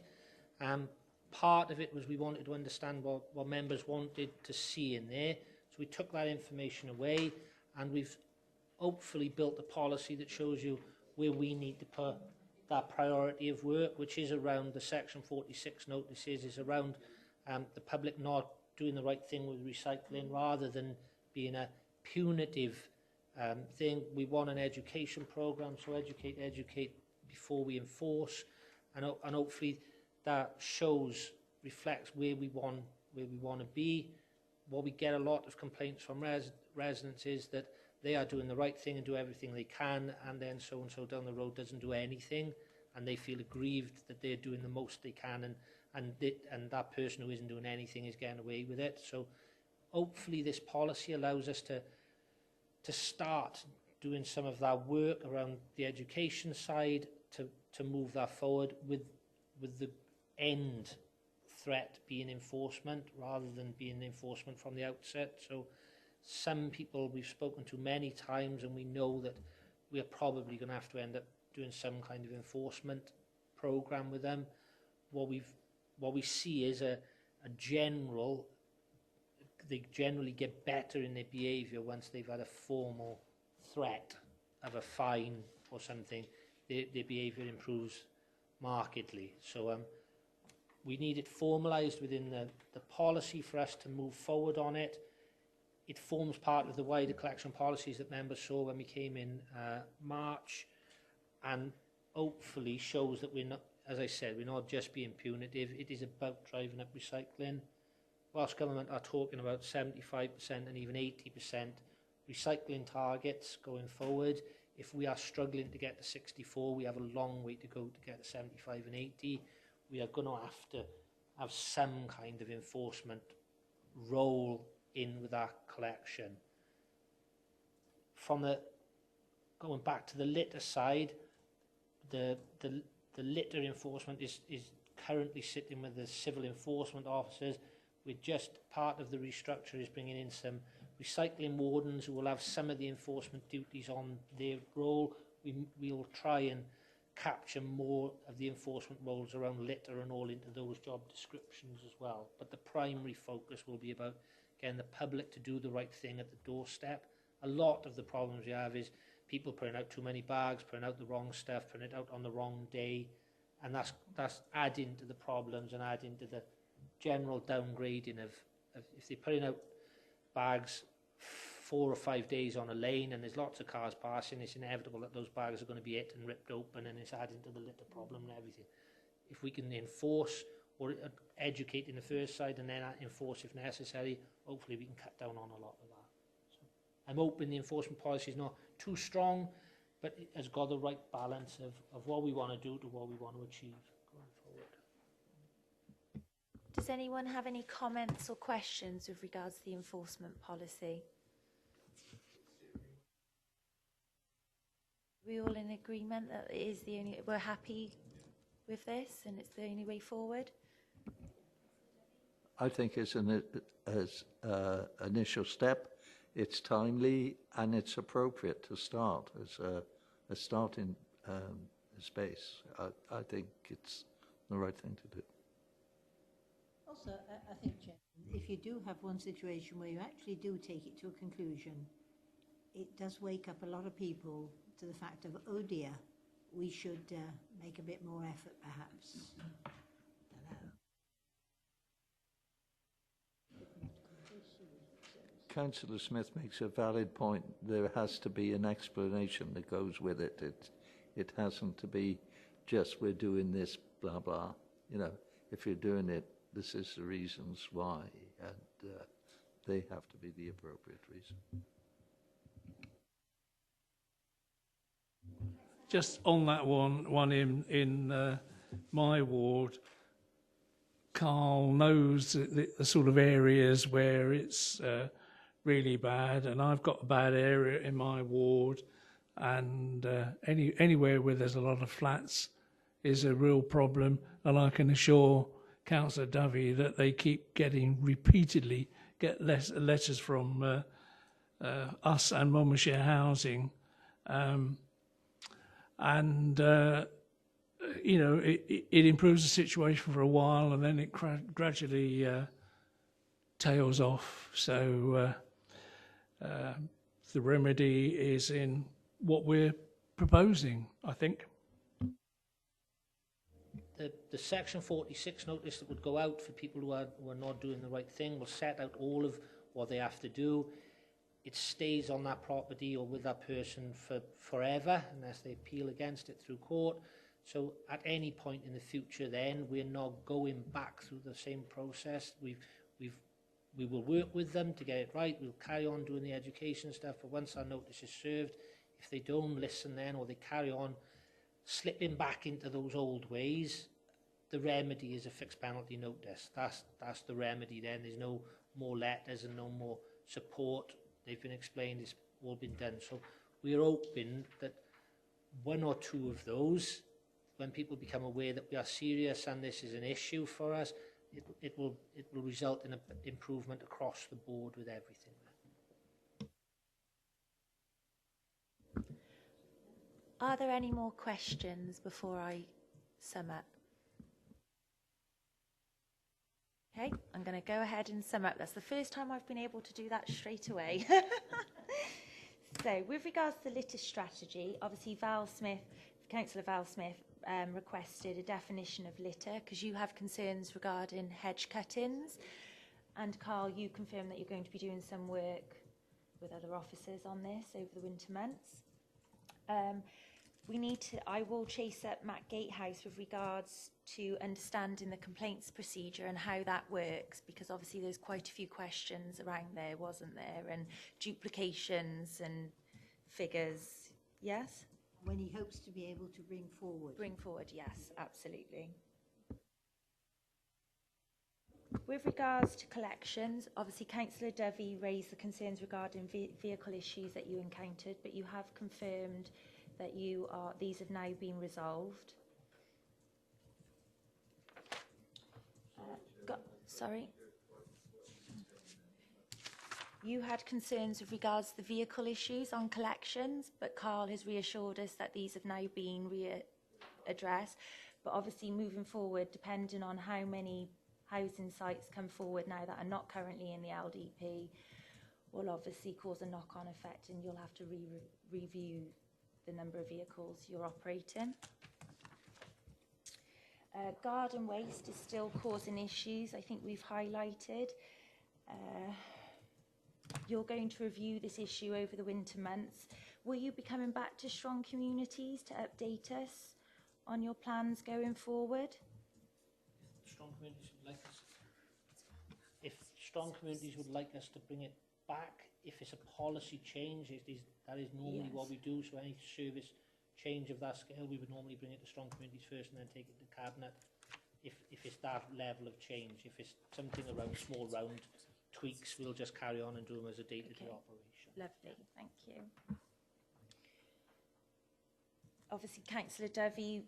Part of it was we wanted to understand what members wanted to see in there. So we took that information away, and we've hopefully built a policy that shows you where we need to put that priority of work, which is around the Section 46 notices, is around the public not doing the right thing with recycling rather than being a punitive thing. We want an education programme, so educate before we enforce, and hopefully that reflects where we want to be. What we get a lot of complaints from residents is that they are doing the right thing and do everything they can, and then so-and-so down the road doesn't do anything, and they feel aggrieved that they're doing the most they can, and that person who isn't doing anything is getting away with it. So hopefully this policy allows us to start doing some of that work around the education side to move that forward with the end threat being enforcement rather than being enforcement from the outset. So some people we've spoken to many times, and we know that we are probably going to have to end up doing some kind of enforcement program with them. What we see is they generally get better in their behaviour once they've had a formal threat of a fine or something. Their behaviour improves markedly. So we need it formalised within the policy for us to move forward on it. it forms part of the wider collection policies that members saw when we came in March, and hopefully shows that we're not, as I said, we're not just being punitive. It is about driving up recycling. Welsh Government are talking about 75% and even 80% recycling targets going forward. If we are struggling to get to 64, we have a long way to go to get to 75 and 80. We are going to have some kind of enforcement role in with our collection. From the going back to the litter side, the litter enforcement is currently sitting with the civil enforcement officers. We're just part of the restructure is bringing in some recycling wardens who will have some of the enforcement duties on their role. We'll try and capture more of the enforcement roles around litter and all into those job descriptions as well. But the primary focus will be about getting the public to do the right thing at the doorstep. A lot of the problems we have is people putting out too many bags, putting out the wrong stuff, putting it out on the wrong day, and that's adding to the problems and adding to the general downgrading of if they're putting out bags 4 or 5 days on a lane and there's lots of cars passing, it's inevitable that those bags are going to be hit and ripped open, and it's adding to the litter problem and everything. If we can enforce or educate in the first side and then enforce if necessary, hopefully we can cut down on a lot of that. So I'm hoping the enforcement policy is not too strong, but it has got the right balance of what we want to do to what we want to achieve going forward. Does anyone have any comments or questions with regards to the enforcement policy? Are we all in agreement that it is the only, we're happy with this and it's the only way forward? I think as an initial step, it's timely and it's appropriate to start as a starting space. I think it's the right thing to do. Also, I think, Jen, if you do have one situation where you actually do take it to a conclusion, it does wake up a lot of people to the fact of, oh dear, we should make a bit more effort perhaps. Councillor Smith makes a valid point. There has to be an explanation that goes with it. It hasn't to be just we're doing this, blah, blah. You know, if you're doing it, this is the reasons why, and they have to be the appropriate reason. Just on that one in my ward, Carl knows the sort of areas where it's really bad, and I've got a bad area in my ward, and anywhere where there's a lot of flats is a real problem, and I can assure Councillor Dovey that they keep getting repeatedly letters from us and Monmouthshire Housing, and you know, it improves the situation for a while and then it gradually tails off. So the remedy is in what we're proposing, I think. The Section 46 notice that would go out for people who are not doing the right thing will set out all of what they have to do. It stays on that property or with that person for forever unless they appeal against it through court. So at any point in the future then, we're not going back through the same process. We will work with them to get it right. We'll carry on doing the education stuff, but once our notice is served, if they don't listen then or they carry on slipping back into those old ways, the remedy is a fixed penalty notice. That's the remedy then. There's no more letters and no more support. They've been explained, it's all been done. So we're hoping that one or two of those, when people become aware that we are serious and this is an issue for us, it will result in an improvement across the board with everything. Are there any more questions before I sum up? Okay, I'm going to go ahead and sum up. That's the first time I've been able to do that straight away. So, with regards to the litter strategy, obviously Councillor Val Smith requested a definition of litter because you have concerns regarding hedge cuttings. And Carl, you confirm that you're going to be doing some work with other officers on this over the winter months. I will chase up Matt Gatehouse with regards to understanding the complaints procedure and how that works, because obviously there's quite a few questions around there, wasn't there? And duplications and figures. Yes? When he hopes to be able to bring forward. Bring forward, yes, absolutely. With regards to collections, obviously Councillor Dovey raised the concerns regarding vehicle issues that you encountered, but you have confirmed that these have now been resolved. Sorry? You had concerns with regards to the vehicle issues on collections, but Carl has reassured us that these have now been addressed. But obviously moving forward, depending on how many housing sites come forward now that are not currently in the LDP, will obviously cause a knock-on effect, and you'll have to review the number of vehicles you're operating. Garden waste is still causing issues. I think we've highlighted. You're going to review this issue over the winter months. Will you be coming back to Strong Communities to update us on your plans going forward? Strong Communities would like us, if Strong Communities would like us to bring it back, if it's a policy change, that is normally what we do. So any service change of that scale, we would normally bring it to Strong Communities first and then take it to Cabinet. If it's that level of change, if it's something around small round tweaks, we'll just carry on and do them as a day-to-day operation. Lovely, thank you. Obviously, Councillor Dovey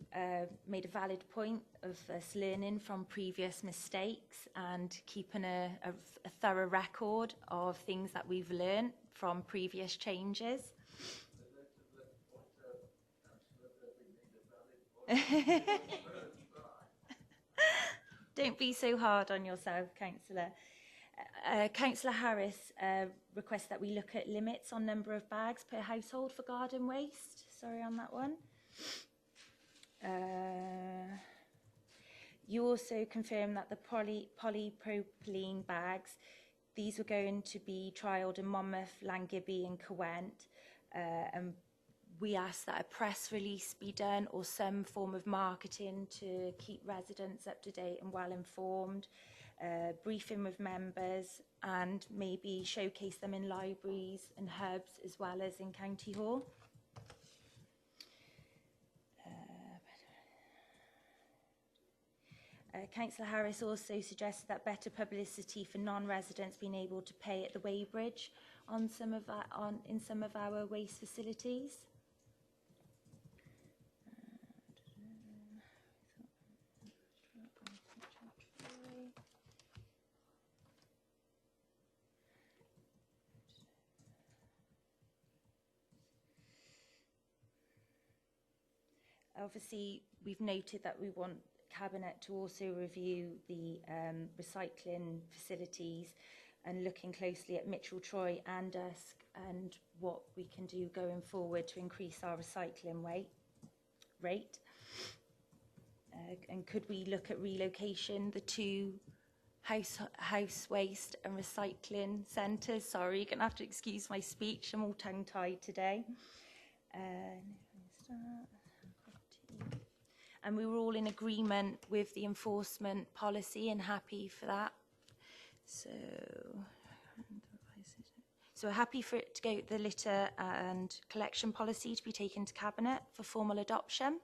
made a valid point of us learning from previous mistakes and keeping a thorough record of things that we've learned from previous changes. Don't be so hard on yourself, Councillor. Councillor Harris requests that we look at limits on number of bags per household for garden waste. Sorry on that one. You also confirmed that the polypropylene bags, these were going to be trialled in Monmouth, Llangibby and Caerwent, and we asked that a press release be done or some form of marketing to keep residents up to date and well informed, briefing with members, and maybe showcase them in libraries and hubs as well as in County Hall. Councillor Harris also suggested that better publicity for non-residents being able to pay at the weighbridge in some of our waste facilities. Obviously, we've noted that we want Cabinet to also review the recycling facilities and looking closely at Mitchell, Troy and Usk and what we can do going forward to increase our recycling rate. And could we look at relocation, the two house waste and recycling centres? Sorry, you're going to have to excuse my speech. I'm all tongue-tied today. And we were all in agreement with the enforcement policy and happy for that. So we're happy for it to go, the litter and collection policy to be taken to Cabinet for formal adoption.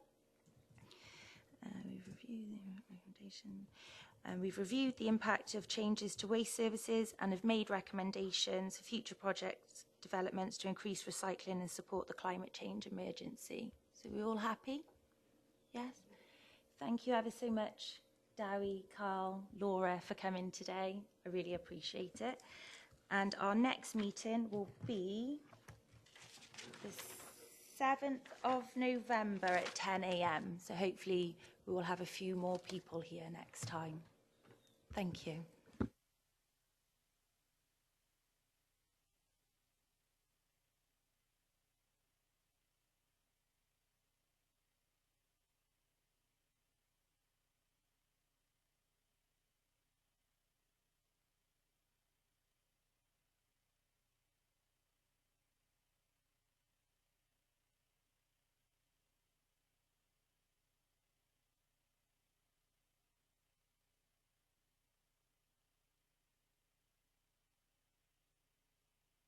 We've reviewed the recommendation. We've reviewed the impact of changes to waste services and have made recommendations for future project developments to increase recycling and support the climate change emergency. So we're all happy? Yes? Thank you ever so much, Dowie, Carl, Laura, for coming today. I really appreciate it. And our next meeting will be the 7th of November at 10 a.m. So hopefully we will have a few more people here next time. Thank you.